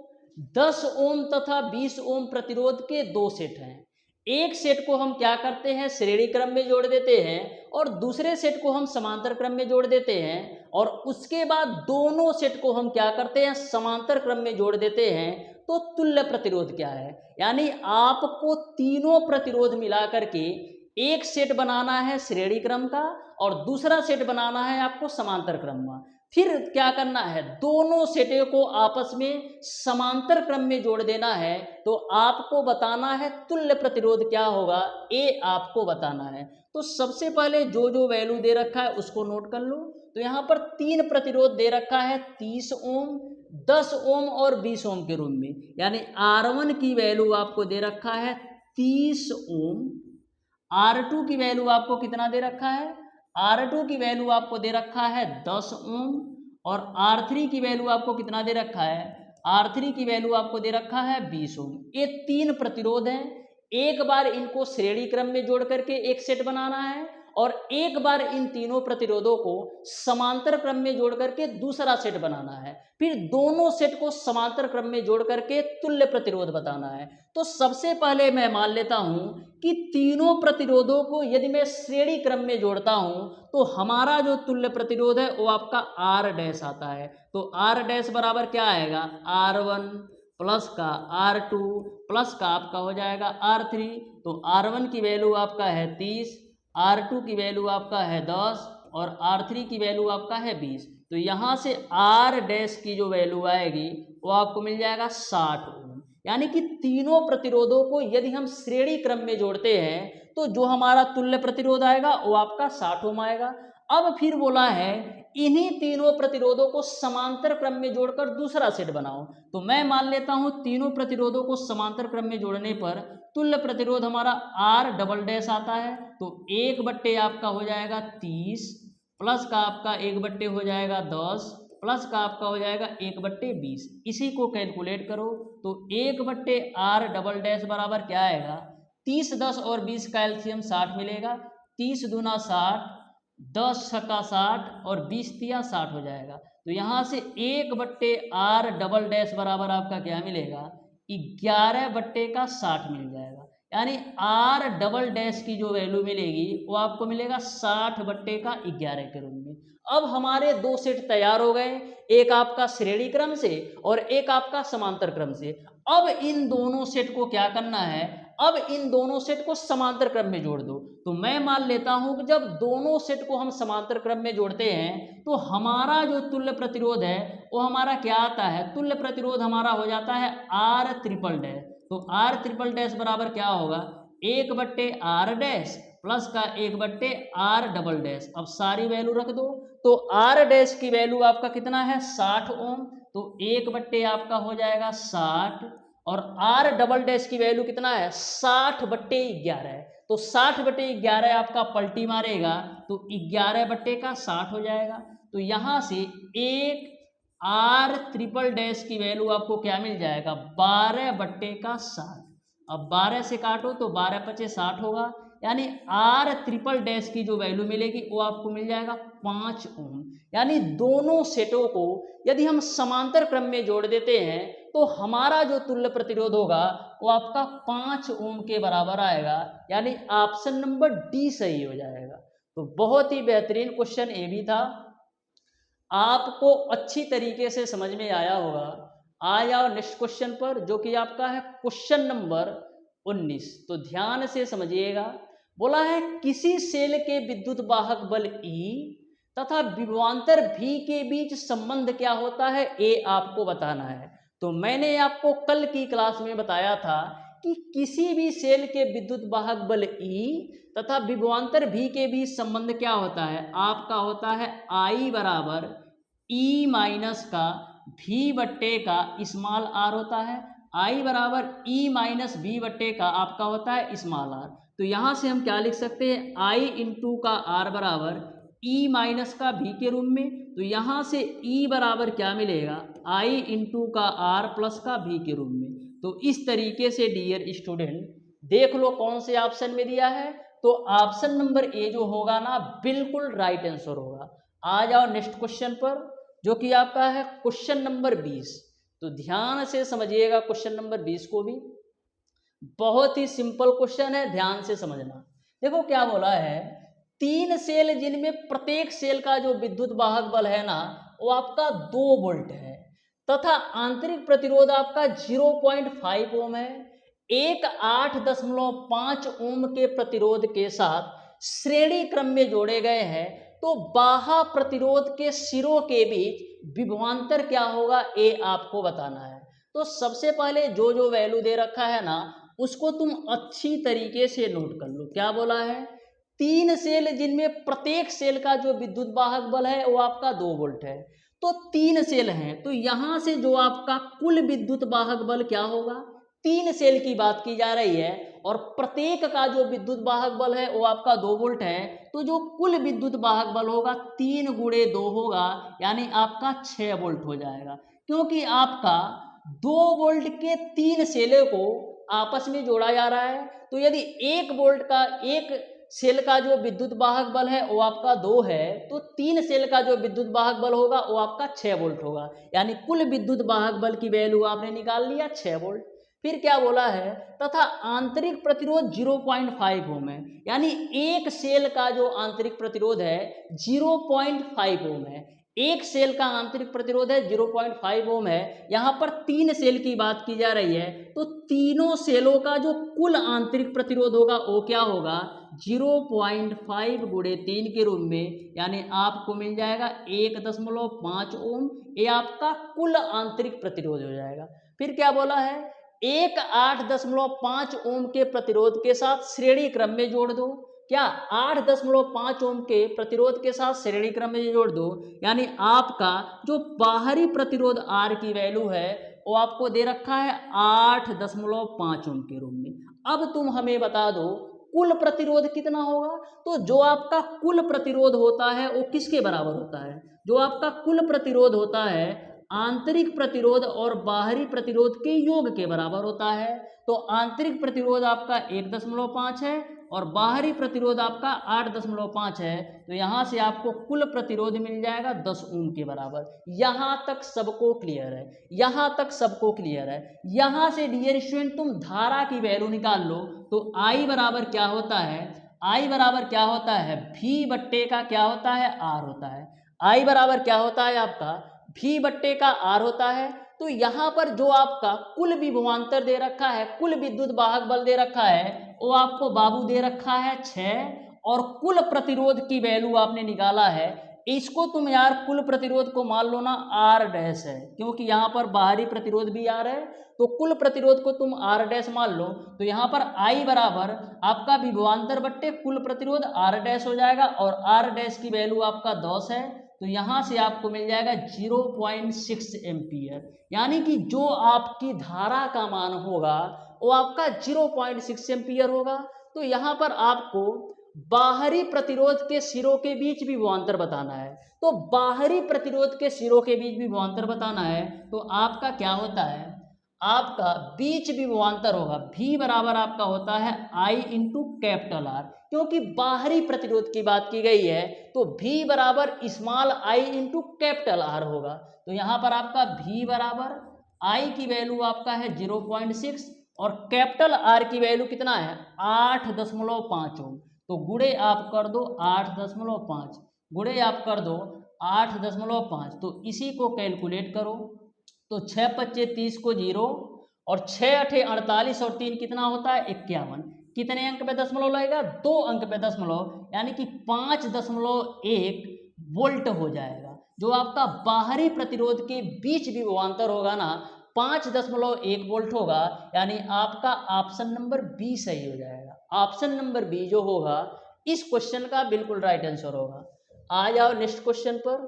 Speaker 1: 10 ओम तथा 20 ओम प्रतिरोध के 2 सेट हैं। एक सेट को हम क्या करते हैं श्रेणी क्रम में जोड़ देते हैं, और दूसरे सेट को हम समांतर क्रम में जोड़ देते हैं, और उसके बाद दोनों सेट को हम क्या करते हैं समांतर क्रम में जोड़ देते हैं। तो तुल्य प्रतिरोध क्या है, यानी आपको तीनों प्रतिरोध मिला करके एक सेट बनाना है श्रेणी क्रम का, और दूसरा सेट बनाना है आपको समांतर क्रम का। फिर क्या करना है, दोनों सेटों को आपस में समांतर क्रम में जोड़ देना है। तो आपको बताना है तुल्य प्रतिरोध क्या होगा, ये आपको बताना है। तो सबसे पहले जो जो वैल्यू दे रखा है उसको नोट कर लो। तो यहाँ पर 3 प्रतिरोध दे रखा है 30 ओम, 10 ओम और 20 ओम के रूप में, यानी R1 की वैल्यू आपको दे रखा है 30 ओम, R2 की वैल्यू आपको कितना दे रखा है, R2 की वैल्यू आपको दे रखा है 10 ओम, और R3 की वैल्यू आपको कितना दे रखा है, R3 की वैल्यू आपको दे रखा है 20 ओम। ये 3 प्रतिरोध हैं, एक बार इनको श्रेणी क्रम में जोड़ करके एक सेट बनाना है, और एक बार इन तीनों प्रतिरोधों को समांतर क्रम में जोड़ करके दूसरा सेट बनाना है, फिर दोनों सेट को समांतर क्रम में जोड़ करके तुल्य प्रतिरोध बताना है। तो सबसे पहले मैं मान लेता हूं कि तीनों प्रतिरोधों को यदि मैं श्रेणी क्रम में जोड़ता हूं तो हमारा जो तुल्य प्रतिरोध है वो आपका R डैश आता है। तो R डैश बराबर क्या आएगा, R1 प्लस का R2 प्लस का आपका हो जाएगा R3। तो R1 की वैल्यू आपका है 30, R2 की वैल्यू आपका है 10 और R3 की वैल्यू आपका है 20। तो यहाँ से R डैश की जो वैल्यू आएगी वो आपको मिल जाएगा 60 ओम। यानी कि तीनों प्रतिरोधों को यदि हम श्रेणी क्रम में जोड़ते हैं तो जो हमारा तुल्य प्रतिरोध आएगा वो आपका 60 ओम आएगा। अब फिर बोला है इन्हीं तीनों प्रतिरोधों को समांतर क्रम में जोड़कर दूसरा सेट बनाओ। तो मैं मान लेता हूं तीनों प्रतिरोधों को समांतर क्रम में जोड़ने पर तुल्य प्रतिरोध हमारा R डबल डैश आता है। तो 1/, आपका हो जाएगा 30 प्लस का आपका 1/, हो जाएगा 10 प्लस का आपका हो जाएगा 1/20। इसी को कैलकुलेट करो तो 1/, R डबल डैश बराबर क्या आएगा, 30, 10 और 20 का एलसीएम 60 मिलेगा। 30 दूना 60, 10 छक्का 60 और 20 तिया 60 हो जाएगा। तो यहाँ से 1/, R डबल डैश बराबर आपका क्या मिलेगा, 11/60 मिल जाएगा। यानी R डबल डैश की जो वैल्यू मिलेगी वो आपको मिलेगा 60/11 के रूप में। अब हमारे दो सेट तैयार हो गए, एक आपका श्रेणी क्रम से और एक आपका समांतर क्रम से। अब इन दोनों सेट को क्या करना है, अब इन दोनों सेट को समांतर क्रम में जोड़ दो। तो मैं मान लेता हूं कि जब दोनों सेट को हम समांतर क्रम में जोड़ते हैं तो हमारा जो तुल्य प्रतिरोध है वो हमारा क्या आता है, तुल्य प्रतिरोध हमारा हो जाता है R ट्रिपल डैश। तो R ट्रिपल डैश बराबर क्या होगा, 1/R डैश प्लस का 1/R डबल डैश। अब सारी वैल्यू रख दो तो R डैश की वैल्यू आपका कितना है 60 ओम। तो 1/, आपका हो जाएगा 60 और R डबल डैश की वैल्यू कितना है 60/11 है। तो 60/11 आपका पलटी मारेगा तो 11/60 हो जाएगा। तो यहाँ से एक R ट्रिपल डैश की वैल्यू आपको क्या मिल जाएगा, 12/60। अब 12 से काटो तो 12×5 = 60 होगा। यानी R ट्रिपल डैश की जो वैल्यू मिलेगी वो आपको मिल जाएगा 5 ओम। यानी दोनों सेटों को यदि हम समांतर क्रम में जोड़ देते हैं तो हमारा जो तुल्य प्रतिरोध होगा वो आपका 5 ओम के बराबर आएगा। यानी ऑप्शन नंबर डी सही हो जाएगा। तो बहुत ही बेहतरीन क्वेश्चन ये भी था, आपको अच्छी तरीके से समझ में आया होगा। आ जाओ नेक्स्ट क्वेश्चन पर जो कि आपका है क्वेश्चन नंबर 19। तो ध्यान से समझिएगा। बोला है किसी सेल के विद्युत वाहक बल E तथा विभवांतर V के बीच संबंध क्या होता है ये आपको बताना है। तो मैंने आपको कल की क्लास में बताया था कि किसी भी सेल के विद्युत वाहक बल E तथा विभवांतर V के बीच संबंध क्या होता है, आपका होता है I बराबर E माइनस का V/, का स्मॉल r होता है। I बराबर E माइनस V/, का आपका होता है स्मॉल r। तो यहाँ से हम क्या लिख सकते हैं, I इंटू का R बराबर E माइनस का V के रूप में। तो यहाँ से E बराबर क्या मिलेगा, I इंटू का R प्लस का V के रूप में। तो इस तरीके से डियर स्टूडेंट देख लो कौन से ऑप्शन में दिया है। तो ऑप्शन नंबर ए जो होगा ना बिल्कुल राइट आंसर होगा। आ जाओ नेक्स्ट क्वेश्चन पर जो कि आपका है क्वेश्चन नंबर 20। तो ध्यान से समझिएगा क्वेश्चन नंबर 20 को भी, बहुत ही सिंपल क्वेश्चन है, ध्यान से समझना। देखो क्या बोला है, 3 सेल जिनमें प्रत्येक सेल का जो विद्युत वाहक बल है ना वो आपका 2 वोल्ट है तथा आंतरिक प्रतिरोध आपका 0.5 ओम है। एक 8.5 ओम के प्रतिरोध के साथ श्रेणी क्रम में जोड़े गए हैं तो बाह्य प्रतिरोध के सिरों के बीच विभवांतर क्या होगा ये आपको बताना है। तो सबसे पहले जो जो वैल्यू दे रखा है ना उसको तुम अच्छी तरीके से नोट कर लो। क्या बोला है, 3 सेल जिनमें प्रत्येक सेल का जो विद्युत वाहक बल है वो आपका 2 वोल्ट है। तो 3 सेल हैं, तो यहां से जो आपका कुल विद्युत वाहक बल क्या होगा, 3 सेल की बात की जा रही है और प्रत्येक का जो विद्युत वाहक बल है वो आपका 2 वोल्ट है। तो जो कुल विद्युत वाहक बल होगा 3 गुणे 2 होगा, यानी आपका 6 वोल्ट हो जाएगा, क्योंकि आपका 2 वोल्ट के 3 सेलों को आपस में जोड़ा जा रहा है। तो यदि 1 वोल्ट का एक सेल का जो विद्युत वाहक बल है वो आपका 2 है, तो 3 सेल का जो विद्युत वाहक बल होगा वो आपका 6 वोल्ट होगा, यानी कुल विद्युत वाहक बल की वैल्यू आपने निकाल लिया 6 वोल्ट। फिर क्या बोला है, तथा आंतरिक प्रतिरोध 0.5 ओम है, यानी एक सेल का जो आंतरिक प्रतिरोध है 0.5 ओम है। एक सेल का आंतरिक प्रतिरोध है 0.5 ओम है। यहां पर 3 सेल की बात की जा रही है, तो तीनों सेलों का जो कुल आंतरिक प्रतिरोध होगा वो क्या होगा, 0.5 गुणे 3 के रूप में, यानी आपको मिल जाएगा 1.5 ओम। ये आपका कुल आंतरिक प्रतिरोध हो जाएगा। फिर क्या बोला है, एक 8.5 ओम के प्रतिरोध के साथ श्रेणी क्रम में जोड़ दो। क्या 8.5 ओम के प्रतिरोध के साथ श्रेणी क्रम में जोड़ दो, यानी आपका जो बाहरी प्रतिरोध R की वैल्यू है वो आपको दे रखा है 8.5 ओम के रूप में। अब तुम हमें बता दो कुल प्रतिरोध कितना होगा। तो जो आपका कुल प्रतिरोध होता है वो किसके बराबर होता है, जो आपका कुल प्रतिरोध होता है आंतरिक प्रतिरोध और बाहरी प्रतिरोध के योग के बराबर होता है। तो आंतरिक प्रतिरोध आपका 1.5 है और बाहरी प्रतिरोध आपका 8.5 है, तो यहां से आपको कुल प्रतिरोध मिल जाएगा 10 ओम के बराबर। यहां तक सबको क्लियर है, यहां तक सबको क्लियर है। यहां से डियर स्टूडेंट तुम धारा की वैल्यू निकाल लो। तो I बराबर क्या होता है, I बराबर क्या होता है, V बट्टे का क्या होता है, R होता है। I बराबर क्या होता है आपका, V बट्टे का R होता है। तो यहां पर जो आपका कुल विभवांतर दे रखा है, कुल विद्युत वाहक बल दे रखा है वो आपको बाबू दे रखा है 6, और कुल प्रतिरोध की वैल्यू आपने निकाला है। इसको तुम यार कुल प्रतिरोध को मान लो ना R डैश है, क्योंकि यहाँ पर बाहरी प्रतिरोध भी R है, तो कुल प्रतिरोध को तुम R डैश मान लो। तो यहाँ पर I बराबर आपका विभवांतर बट्टे कुल प्रतिरोध R डैश हो जाएगा, और R डैश की वैल्यू आपका 10 है। तो यहाँ से आपको मिल जाएगा 0.6 एम्पियर, यानी कि जो आपकी धारा का मान होगा वो आपका 0.6 एम्पियर होगा। तो यहाँ पर आपको बाहरी प्रतिरोध के सिरों के बीच भी विभवांतर बताना है। तो बाहरी प्रतिरोध के सिरों के बीच भी विभवांतर बताना है, तो आपका क्या होता है, आपका बीच विभवांतर होगा V बराबर आपका होता है I इंटू कैपिटल R, क्योंकि बाहरी प्रतिरोध की बात की गई है तो V बराबर small I into capital R होगा। तो यहाँ पर आपका V बराबर I की वैल्यू आपका है 0.6 और कैपिटल R की वैल्यू कितना है 8.5 ओम। तो गुणे आप कर दो 8.5 गुणे आप कर दो 8.5, तो इसी को कैलकुलेट करो। तो 6 पच्चे 30 को 0 और 6 अठे 48 और 3 कितना होता है 51। कितने अंक पे दशमलव लगेगा, 2 अंक पे दशमलव, यानी कि 5.1 वोल्ट हो जाएगा। जो आपका बाहरी प्रतिरोध के बीच विभवांतर होगा ना 5.1 वोल्ट होगा, यानी आपका ऑप्शन नंबर बी सही हो जाएगा। ऑप्शन नंबर बी जो होगा इस क्वेश्चन का बिल्कुल राइट आंसर होगा। आ जाओ नेक्स्ट क्वेश्चन पर,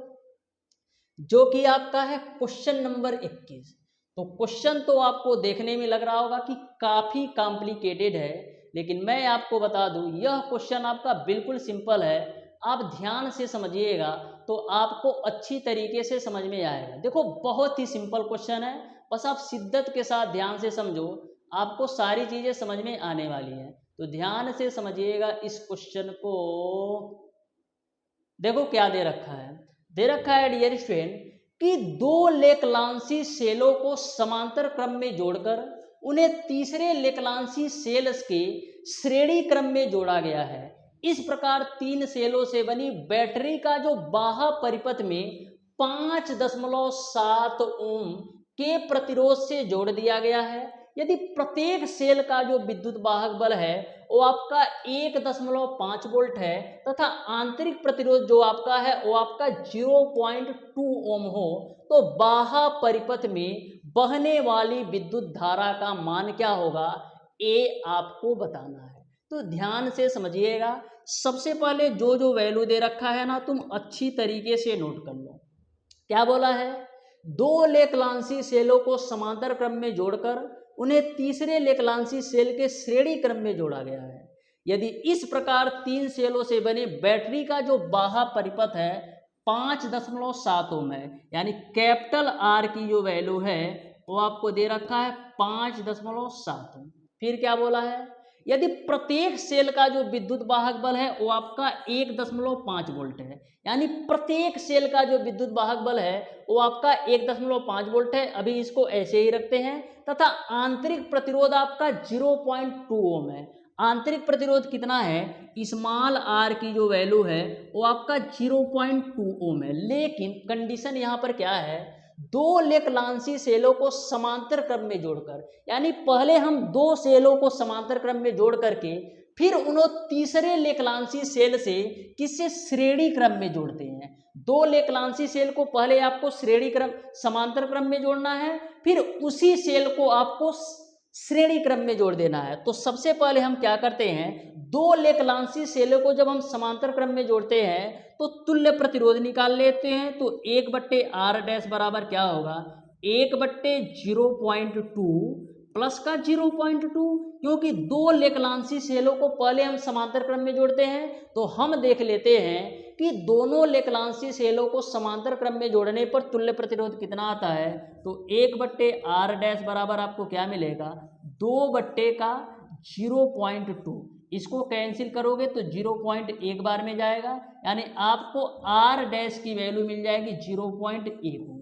Speaker 1: जो कि आपका है क्वेश्चन नंबर 21। तो क्वेश्चन तो आपको देखने में लग रहा होगा कि काफी कॉम्प्लिकेटेड है, लेकिन मैं आपको बता दूं यह क्वेश्चन आपका बिल्कुल सिंपल है। आप ध्यान से समझिएगा तो आपको अच्छी तरीके से समझ में आएगा। देखो बहुत ही सिंपल क्वेश्चन है, बस आप शिद्दत के साथ ध्यान से समझो, आपको सारी चीजें समझ में आने वाली हैं। तो ध्यान से समझिएगा इस क्वेश्चन को। देखो क्या दे रखा है, दे रखा है डियर स्टूडेंट कि 2 लेक्लांसी सेलों को समांतर क्रम में जोड़कर उन्हें तीसरे लेक्लांसी सेल्स के श्रेणी क्रम में जोड़ा गया है। इस प्रकार 3 सेलों से बनी बैटरी का जो बाह्य परिपथ में 5.7 ओम के प्रतिरोध से जोड़ दिया गया है। यदि प्रत्येक सेल का जो विद्युत वाहक बल है वो आपका 1.5 वोल्ट है तथा आंतरिक प्रतिरोध जो आपका है वो आपका 0.2 ओम हो, तो बाह्य परिपथ में बहने वाली विद्युत धारा का मान क्या होगा, ये आपको बताना है। तो ध्यान से समझिएगा। सबसे पहले जो जो वैल्यू दे रखा है ना तुम अच्छी तरीके से नोट कर लो। क्या बोला है, दो लेखलांशी सेलों को समांतर क्रम में जोड़कर उन्हें तीसरे लेखलांशी सेल के श्रेणी क्रम में जोड़ा गया है। यदि इस प्रकार तीन सेलों से बने बैटरी का जो बाह्य परिपथ है 5.7 ओम है, यानी कैपिटल आर की जो वैल्यू है वो आपको दे रखा है 5.7 ओम। फिर क्या बोला है, यदि प्रत्येक सेल का जो विद्युत वाहक बल है वो आपका 1.5 वोल्ट है, यानी प्रत्येक सेल का जो विद्युत वाहक बल है वो आपका 1.5 वोल्ट है, अभी इसको ऐसे ही रखते हैं, तथा आंतरिक प्रतिरोध आपका 0.2 ओम है। आंतरिक प्रतिरोध कितना है, स्मॉल आर की जो वैल्यू है वो आपका 0.2 ओम है। लेकिन कंडीशन यहाँ पर क्या है, दो लेखलांशी सेलों को समांतर क्रम में जोड़कर, यानी पहले हम दो सेलों को समांतर क्रम में जोड़ करके फिर उन्हें तीसरे लेखलांशी सेल से किससे श्रेणी क्रम में जोड़ते हैं। दो लेखलांशी सेल को पहले आपको श्रेणी क्रम समांतर क्रम में जोड़ना है, फिर उसी सेल को आपको श्रेणी क्रम में जोड़ देना है। तो सबसे पहले हम क्या करते हैं, दो लेखलांशी सेलों को जब हम समांतर क्रम में जोड़ते हैं तो तुल्य प्रतिरोध निकाल लेते हैं। तो 1/r डैश बराबर क्या होगा, 1/0.2 प्लस का 0.2, क्योंकि दो लेखलांशी सेलों को पहले हम समांतर क्रम में जोड़ते हैं। तो हम देख लेते हैं कि दोनों लेखलांशी सेलों को समांतर क्रम में जोड़ने पर तुल्य प्रतिरोध कितना आता है। तो 1/r डैश बराबर आपको क्या मिलेगा, 2/0.2, इसको कैंसिल करोगे तो 0.1 बार में जाएगा, यानी आपको r डैश की वैल्यू मिल जाएगी 0.1 ओम।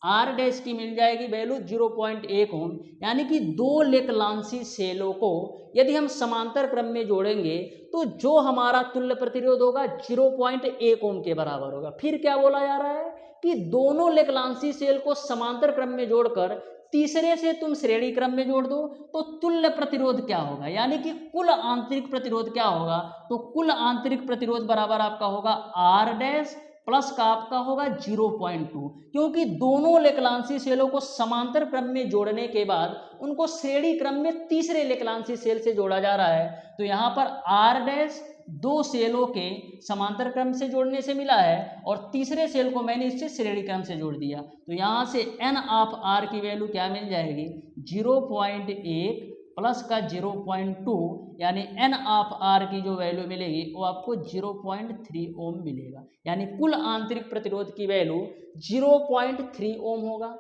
Speaker 1: r डैश की मिल जाएगी वैल्यू 0.1 ओम, यानी कि दो लेखलांशी सेलों को यदि हम समांतर क्रम में जोड़ेंगे तो जो हमारा तुल्य प्रतिरोध होगा 0.1 ओम के बराबर होगा। फिर क्या बोला जा रहा है कि दोनों लेखलांशी सेल को समांतर क्रम में जोड़कर तीसरे से तुम श्रेणी क्रम में जोड़ दो तो तुल्य प्रतिरोध क्या होगा, यानी कि कुल आंतरिक प्रतिरोध क्या होगा। तो कुल आंतरिक प्रतिरोध बराबर आपका होगा r डैश प्लस का आपका होगा 0.2, क्योंकि दोनों लेखलांशी सेलों को समांतर क्रम में जोड़ने के बाद उनको श्रेणी क्रम में तीसरे लेखलांशी सेल से जोड़ा जा रहा है। तो यहाँ पर r डैश दो सेलों के समांतर क्रम से जोड़ने से मिला है और तीसरे सेल को मैंने इससे श्रेणी क्रम से जोड़ दिया। तो यहाँ से n ऑफ r की वैल्यू क्या मिल जाएगी, 0.1 प्लस का 0.2, यानी n ऑफ r की जो वैल्यू मिलेगी वो आपको 0.3 ओम मिलेगा, यानी कुल आंतरिक प्रतिरोध की वैल्यू 0.3 ओम होगा।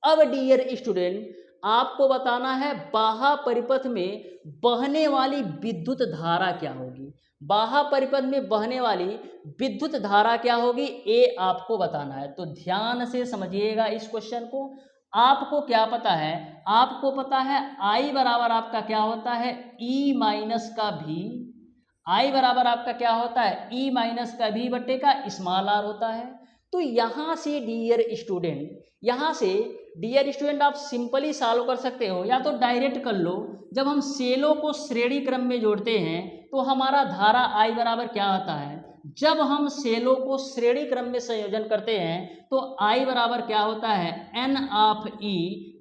Speaker 1: अब डियर स्टूडेंट, आपको बताना है बाह्य परिपथ में बहने वाली विद्युत धारा क्या होगी। बाह्य परिपथ में बहने वाली विद्युत धारा क्या होगी, ये आपको बताना है। तो ध्यान से समझिएगा इस क्वेश्चन को। आपको क्या पता है, आपको पता है I बराबर आपका क्या होता है, E माइनस का भी। I बराबर आपका क्या होता है, E माइनस का भी बट्टे का स्मॉल r होता है। तो यहाँ से डियर स्टूडेंट आप सिंपली सॉल्व कर सकते हो, या तो डायरेक्ट कर लो। जब हम सेलों को श्रेणी क्रम में जोड़ते हैं तो हमारा धारा I बराबर क्या आता है, जब हम सेलों को श्रेणी क्रम में संयोजन करते हैं तो I बराबर क्या होता है, n of E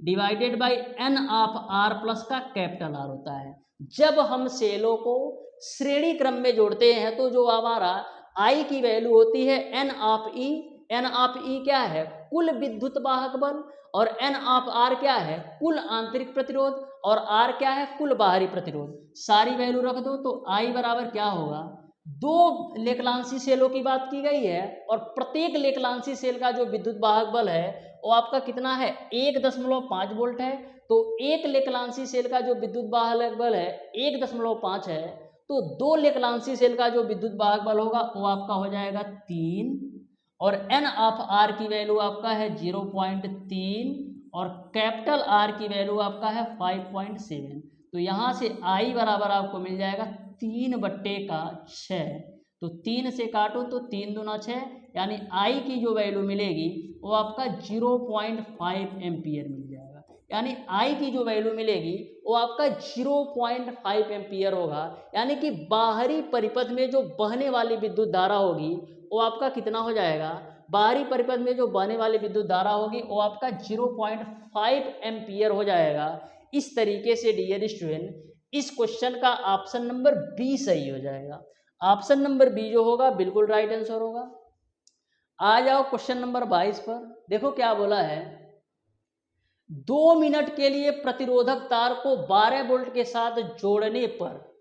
Speaker 1: divided by n of R plus का कैपिटल R होता है। जब हम सेलों को श्रेणी क्रम में जोड़ते हैं तो जो हमारा I की वैल्यू होती है n of E। n of E क्या है, कुल विद्युत वाहक बल, और n ऑफ R क्या है, कुल आंतरिक प्रतिरोध, और R क्या है, कुल बाहरी प्रतिरोध। सारी वैल्यू रख दो तो I बराबर क्या होगा, दो लेखलांशी सेलों की बात की गई है और प्रत्येक लेखलांशी सेल का जो विद्युत वाहक बल है वो आपका कितना है, 1.5 वोल्ट है। तो एक लेखलांशी सेल का जो विद्युत वाहक बल है 1.5 है, तो दो लेखलांशी सेल का जो विद्युत वाहक बल होगा वो आपका हो जाएगा 3, और n ऑफ r की वैल्यू आपका है 0.3, और कैपिटल R की वैल्यू आपका है 5.7। तो यहाँ से I बराबर आपको मिल जाएगा 3/6। तो 3 से काटो तो 3 दूना 6, यानी I की जो वैल्यू मिलेगी वो आपका 0.5 एम्पियर मिल जाएगा। यानी I की जो वैल्यू मिलेगी वो आपका 0.5 एम्पियर होगा, यानी कि बाहरी परिपथ में जो बहने वाली विद्युत धारा होगी वो आपका कितना हो जाएगा, बाहरी परिपथ में जो बहने वाली विद्युत धारा होगी वो आपका 0.5 एम्पियर हो जाएगा। इस तरीके से डियर स्टूडेंट इस क्वेश्चन का ऑप्शन नंबर बी सही हो जाएगा। ऑप्शन नंबर बी जो होगा बिल्कुल राइट आंसर होगा। आ जाओ क्वेश्चन नंबर 22 पर। देखो क्या बोला है, 2 मिनट के लिए प्रतिरोधक तार को 12 वोल्ट के साथ जोड़ने पर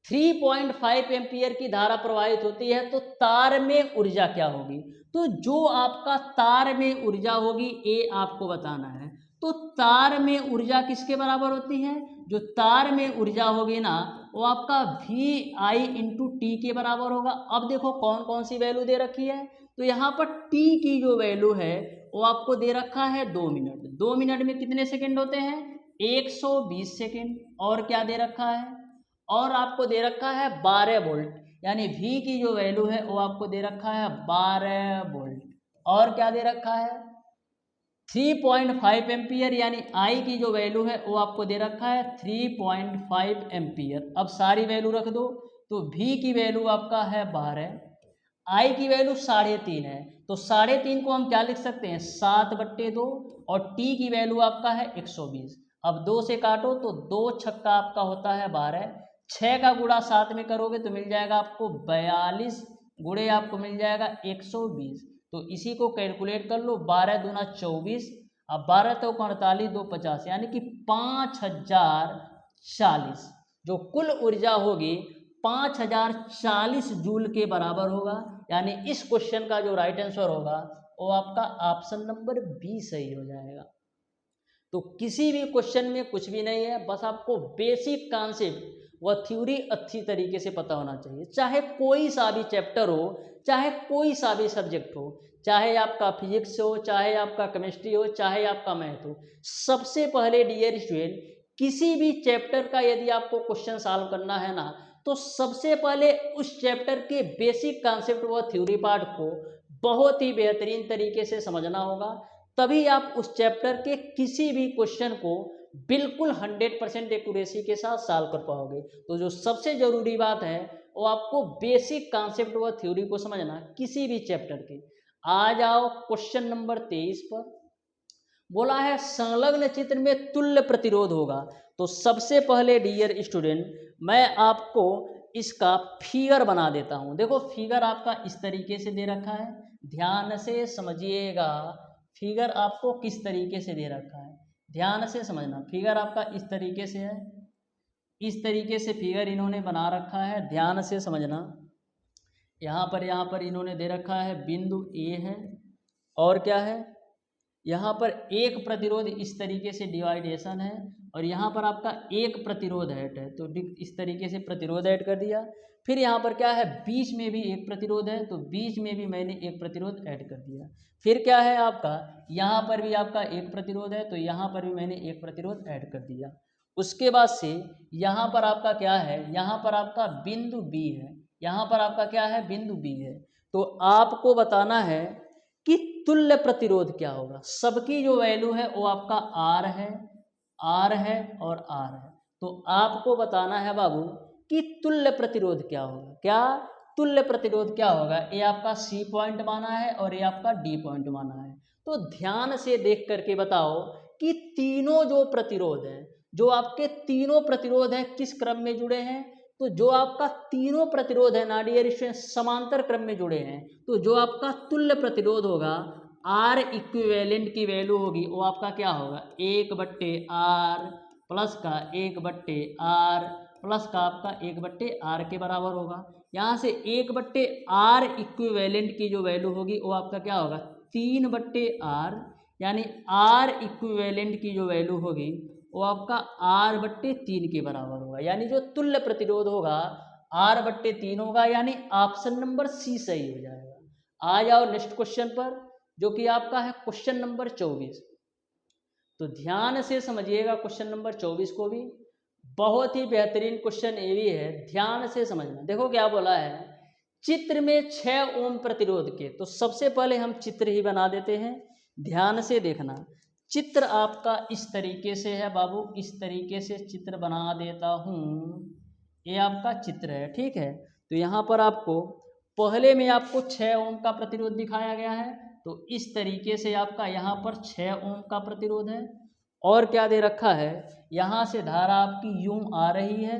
Speaker 1: 3.5 एम्पियर की धारा प्रवाहित होती है, तो तार में ऊर्जा क्या होगी। तो जो आपका तार में ऊर्जा होगी ये आपको बताना है। तो तार में ऊर्जा किसके बराबर होती है, जो तार में ऊर्जा होगी ना वो आपका VI इंटू टी के बराबर होगा। अब देखो कौन कौन सी वैल्यू दे रखी है, तो यहाँ पर टी की जो वैल्यू है वो आपको दे रखा है 2 मिनट। 2 मिनट में कितने सेकेंड होते हैं, 120 सेकेंड। और क्या दे रखा है, और आपको दे रखा है 12 वोल्ट, यानी V की जो वैल्यू है वो आपको दे रखा है 12 वोल्ट। और क्या दे रखा है 3.5 एम्पियर, यानी I की जो वैल्यू है वो आपको दे रखा है 3.5 एम्पियर। अब सारी वैल्यू रख दो, तो V की वैल्यू आपका है 12, I की वैल्यू 3.5 है, तो 3.5 को हम क्या लिख सकते हैं 7/2, और T की वैल्यू आपका है 120। अब 2 से काटो तो 2 छक्का आपका होता है 12, 6 का गुणा 7 में करोगे तो मिल जाएगा आपको 42, गुणे आपको मिल जाएगा 120। तो इसी को कैलकुलेट कर लो, 12 दूना 24, अब 12 तो 48, 2 50, यानी कि 5040 जो कुल ऊर्जा होगी 5040 जूल के बराबर होगा। यानी इस क्वेश्चन का जो राइट आंसर होगा वो आपका ऑप्शन नंबर बी सही हो जाएगा। तो किसी भी क्वेश्चन में कुछ भी नहीं है, बस आपको बेसिक कॉन्सेप्ट व थ्योरी अच्छी तरीके से पता होना चाहिए। चाहे कोई सा भी चैप्टर हो, चाहे कोई सा भी सब्जेक्ट हो, चाहे आपका फिजिक्स हो, चाहे आपका केमिस्ट्री हो, चाहे आपका मैथ हो, सबसे पहले डियर स्टूडेंट किसी भी चैप्टर का यदि आपको क्वेश्चन सॉल्व करना है ना, तो सबसे पहले उस चैप्टर के बेसिक कॉन्सेप्ट व थ्योरी पार्ट को बहुत ही बेहतरीन तरीके से समझना होगा, तभी आप उस चैप्टर के किसी भी क्वेश्चन को बिल्कुल 100% एक्यूरेसी के साथ सॉल्व कर पाओगे। तो जो सबसे जरूरी बात है वो आपको बेसिक कॉन्सेप्ट व थ्योरी को समझना किसी भी चैप्टर के। आ जाओ क्वेश्चन नंबर 23 पर। बोला है संलग्न चित्र में तुल्य प्रतिरोध होगा। तो सबसे पहले डियर स्टूडेंट मैं आपको इसका फिगर बना देता हूं। देखो फिगर आपका इस तरीके से दे रखा है, ध्यान से समझिएगा। फिगर आपको किस तरीके से दे रखा है, ध्यान से समझना। फिगर आपका इस तरीके से है, इस तरीके से फिगर इन्होंने बना रखा है, ध्यान से समझना। यहाँ पर इन्होंने दे रखा है बिंदु ए है, और क्या है यहाँ पर एक प्रतिरोध इस तरीके से डिवाइडेशन है, और यहाँ पर आपका एक प्रतिरोध ऐड है, तो इस तरीके से प्रतिरोध ऐड कर दिया। फिर यहाँ पर क्या है बीच में भी एक प्रतिरोध है, तो बीच में भी मैंने एक प्रतिरोध ऐड कर दिया। फिर क्या है आपका यहाँ पर भी आपका एक प्रतिरोध है, तो यहाँ पर भी मैंने एक प्रतिरोध ऐड कर दिया। उसके बाद से यहाँ पर आपका क्या है, यहाँ पर आपका बिंदु बी है, यहाँ पर आपका क्या है बिंदु बी है। तो आपको बताना है कि तुल्य प्रतिरोध क्या होगा। सबकी जो वैल्यू है वो आपका आर है, आर है और आर है। तो आपको बताना है बाबू कि तुल्य प्रतिरोध क्या होगा। क्या तुल्य प्रतिरोध क्या होगा, ये आपका सी पॉइंट माना है और ये आपका डी पॉइंट माना है। तो ध्यान से देख करके बताओ कि तीनों जो प्रतिरोध है, जो आपके तीनों प्रतिरोध है किस क्रम में जुड़े हैं। तो जो आपका तीनों प्रतिरोध है ना डियर स्टूडेंट समांतर क्रम में जुड़े हैं, तो जो आपका तुल्य प्रतिरोध होगा आर इक्विवेलेंट की वैल्यू होगी वो आपका क्या होगा 1/r प्लस का 1/r प्लस का आपका 1/r के बराबर होगा। यहाँ से 1/r इक्विवेलेंट की जो वैल्यू होगी वो आपका क्या होगा 3/r, यानी r इक्विवेलेंट की जो वैल्यू होगी वो आपका r/3 के बराबर होगा। यानी जो तुल्य प्रतिरोध होगा r/3 होगा, यानी ऑप्शन नंबर सी सही हो जाएगा। आ जाओ नेक्स्ट क्वेश्चन पर, जो कि आपका है क्वेश्चन नंबर 24। तो ध्यान से समझिएगा क्वेश्चन नंबर 24 को भी, बहुत ही बेहतरीन क्वेश्चन ये भी है, ध्यान से समझना। देखो क्या बोला है, चित्र में 6 ओम प्रतिरोध के। तो सबसे पहले हम चित्र ही बना देते हैं, ध्यान से देखना। चित्र आपका इस तरीके से है बाबू, इस तरीके से चित्र बना देता हूँ, ये आपका चित्र है, ठीक है। तो यहाँ पर आपको पहले में आपको 6 ओम का प्रतिरोध दिखाया गया है, तो इस तरीके से आपका यहाँ पर 6 ओम का प्रतिरोध है। और क्या दे रखा है, यहाँ से धारा आपकी यूं आ रही है,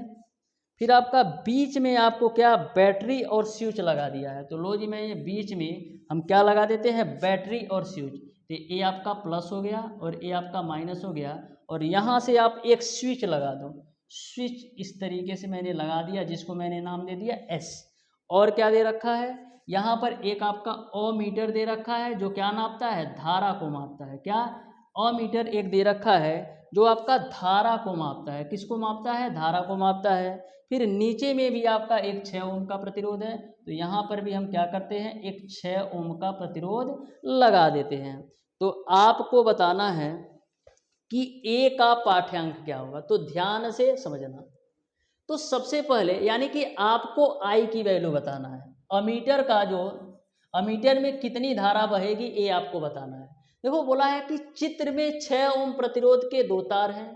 Speaker 1: फिर आपका बीच में आपको क्या बैटरी और स्विच लगा दिया है। तो लो जी, मैं ये बीच में हम क्या लगा देते हैं, बैटरी और स्विच। तो ये आपका प्लस हो गया और ये आपका माइनस हो गया, और यहाँ से आप एक स्विच लगा दो। स्विच इस तरीके से मैंने लगा दिया, जिसको मैंने नाम दे दिया एस। और क्या दे रखा है, यहाँ पर एक आपका ओमीटर दे रखा है, जो क्या नापता है, धारा को मापता है। क्या, ओमीटर एक दे रखा है जो आपका धारा को मापता है। किसको मापता है, धारा को मापता है। फिर नीचे में भी आपका एक 6 ओम का प्रतिरोध है, तो यहाँ पर भी हम क्या करते हैं, एक 6 ओम का प्रतिरोध लगा देते हैं। तो आपको बताना है कि ए का पाठ्यांक क्या होगा, तो ध्यान से समझना। तो सबसे पहले यानी कि आपको आई की वैल्यू बताना है। अमीटर का जो, अमीटर में कितनी धारा बहेगी ये आपको बताना है। देखो बोला है कि चित्र में 6 ओम प्रतिरोध के 2 तार हैं।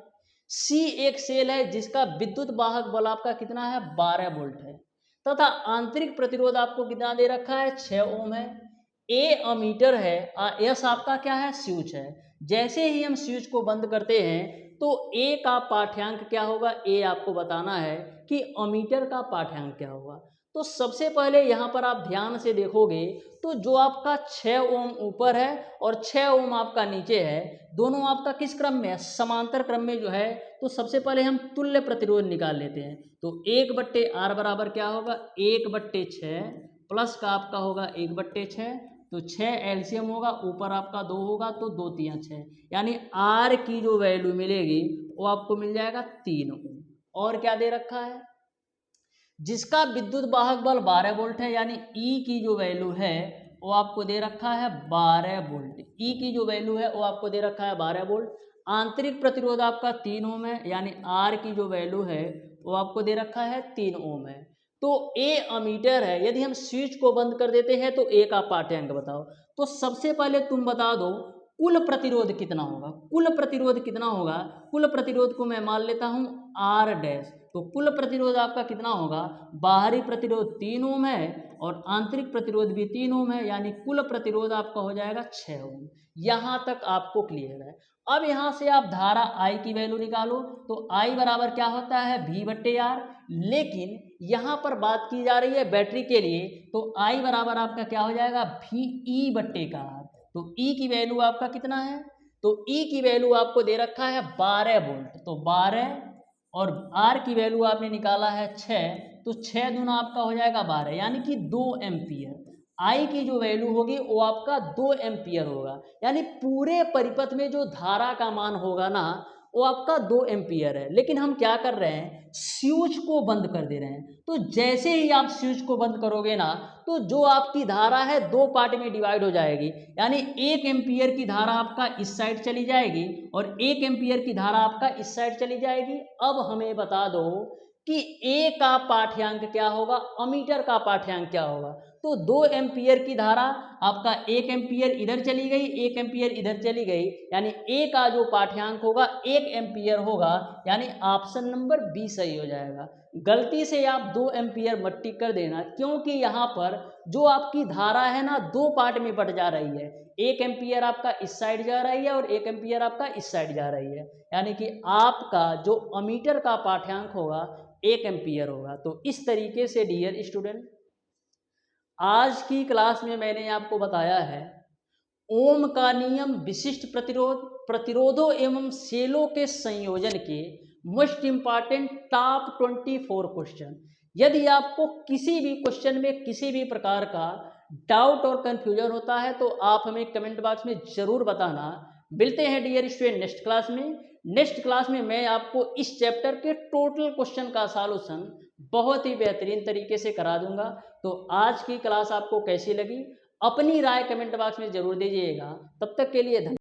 Speaker 1: सी एक सेल है जिसका विद्युत वाहक बल आपका कितना है, 12 वोल्ट है, तथा आंतरिक प्रतिरोध आपको कितना दे रखा है, 6 ओम है। ए अमीटर है, एस आपका क्या है, स्विच है। जैसे ही हम स्विच को बंद करते हैं तो ए का पाठ्यांक क्या होगा, ए आपको बताना है कि अमीटर का पाठ्यांक क्या होगा। तो सबसे पहले यहाँ पर आप ध्यान से देखोगे तो जो आपका 6 ओम ऊपर है और 6 ओम आपका नीचे है, दोनों आपका किस क्रम में है, समांतर क्रम में जो है। तो सबसे पहले हम तुल्य प्रतिरोध निकाल लेते हैं। तो 1/R बराबर क्या होगा, 1/6 प्लस का आपका होगा 1/6, तो 6 एलसीएम होगा, ऊपर आपका 2 होगा, तो 2 3 6, यानी आर की जो वैल्यू मिलेगी वो आपको मिल जाएगा 3 ओम। और क्या दे रखा है, जिसका विद्युत वाहक बल 12 वोल्ट है, यानी ई की जो वैल्यू है वो आपको दे रखा है 12 वोल्ट। ई की जो वैल्यू है वो आपको दे रखा है 12 वोल्ट। आंतरिक प्रतिरोध आपका 3 ओम है, यानी आर की जो वैल्यू है वो आपको दे रखा है 3 ओम है। तो ए अमीटर है। यदि हम स्विच को बंद कर देते हैं तो ए का पाठ्यांक बताओ। तो सबसे पहले तुम बता दो कुल प्रतिरोध कितना होगा। कुल प्रतिरोध कितना होगा, कुल प्रतिरोध को मैं मान लेता हूं आर डैश। तो कुल प्रतिरोध आपका कितना होगा, बाहरी प्रतिरोध 3 ओम है और आंतरिक प्रतिरोध भी 3 ओम है, यानी कुल प्रतिरोध आपका हो जाएगा 6 ओम। यहां तक आपको क्लियर है। अब यहां से आप धारा आई की वैल्यू निकालो। तो आई बराबर क्या होता है, V/R। लेकिन यहां पर बात की जा रही है बैटरी के लिए, तो आई बराबर आपका क्या हो जाएगा, VE/R। तो ई की वैल्यू आपका कितना है, तो ई की वैल्यू आपको दे रखा है 12 वोल्ट। तो 12 और आर की वैल्यू आपने निकाला है 6, तो 6 दूना आपका हो जाएगा 12, यानी कि 2 एम्पियर। आई की जो वैल्यू होगी वो आपका 2 एम्पियर होगा, यानी पूरे परिपथ में जो धारा का मान होगा ना वो आपका 2 एम्पियर है। लेकिन हम क्या कर रहे हैं, स्विच को बंद कर दे रहे हैं। तो जैसे ही आप स्विच को बंद करोगे ना, तो जो आपकी धारा है 2 पार्ट में डिवाइड हो जाएगी, यानी 1 एम्पियर की धारा आपका इस साइड चली जाएगी और 1 एम्पियर की धारा आपका इस साइड चली जाएगी। अब हमें बता दो कि ए का पाठ्यांक क्या होगा, अमीटर का पाठ्यांक क्या होगा। तो 2 एम्पियर की धारा आपका 1 एम्पियर इधर चली गई, 1 एम्पियर इधर चली गई, यानी ए का जो पाठ्यांक होगा 1 एम्पियर होगा, यानी ऑप्शन नंबर बी सही हो जाएगा। गलती से आप 2 एम्पियर मत टिक कर देना, क्योंकि यहाँ पर जो आपकी धारा है ना 2 पार्ट में बट जा रही है। 1 एम्पियर आपका इस साइड जा रही है और 1 एम्पियर आपका इस साइड जा रही है, यानी कि आपका जो अमीटर का पाठ्यांक होगा 1 एम्पियर होगा। तो इस तरीके से डियर स्टूडेंट, आज की क्लास में मैंने आपको बताया है ओम का नियम, विशिष्ट प्रतिरोध, प्रतिरोधों एवं सेलों के संयोजन के मोस्ट इंपॉर्टेंट टॉप 24 क्वेश्चन। यदि आपको किसी भी क्वेश्चन में किसी भी प्रकार का डाउट और कंफ्यूजन होता है तो आप हमें कमेंट बॉक्स में जरूर बताना। मिलते हैं डियर स्टूडेंट नेक्स्ट क्लास में। नेक्स्ट क्लास में मैं आपको इस चैप्टर के टोटल क्वेश्चन का सॉल्यूशन बहुत ही बेहतरीन तरीके से करा दूंगा। तो आज की क्लास आपको कैसी लगी, अपनी राय कमेंट बॉक्स में जरूर दीजिएगा। तब तक के लिए धन्यवाद।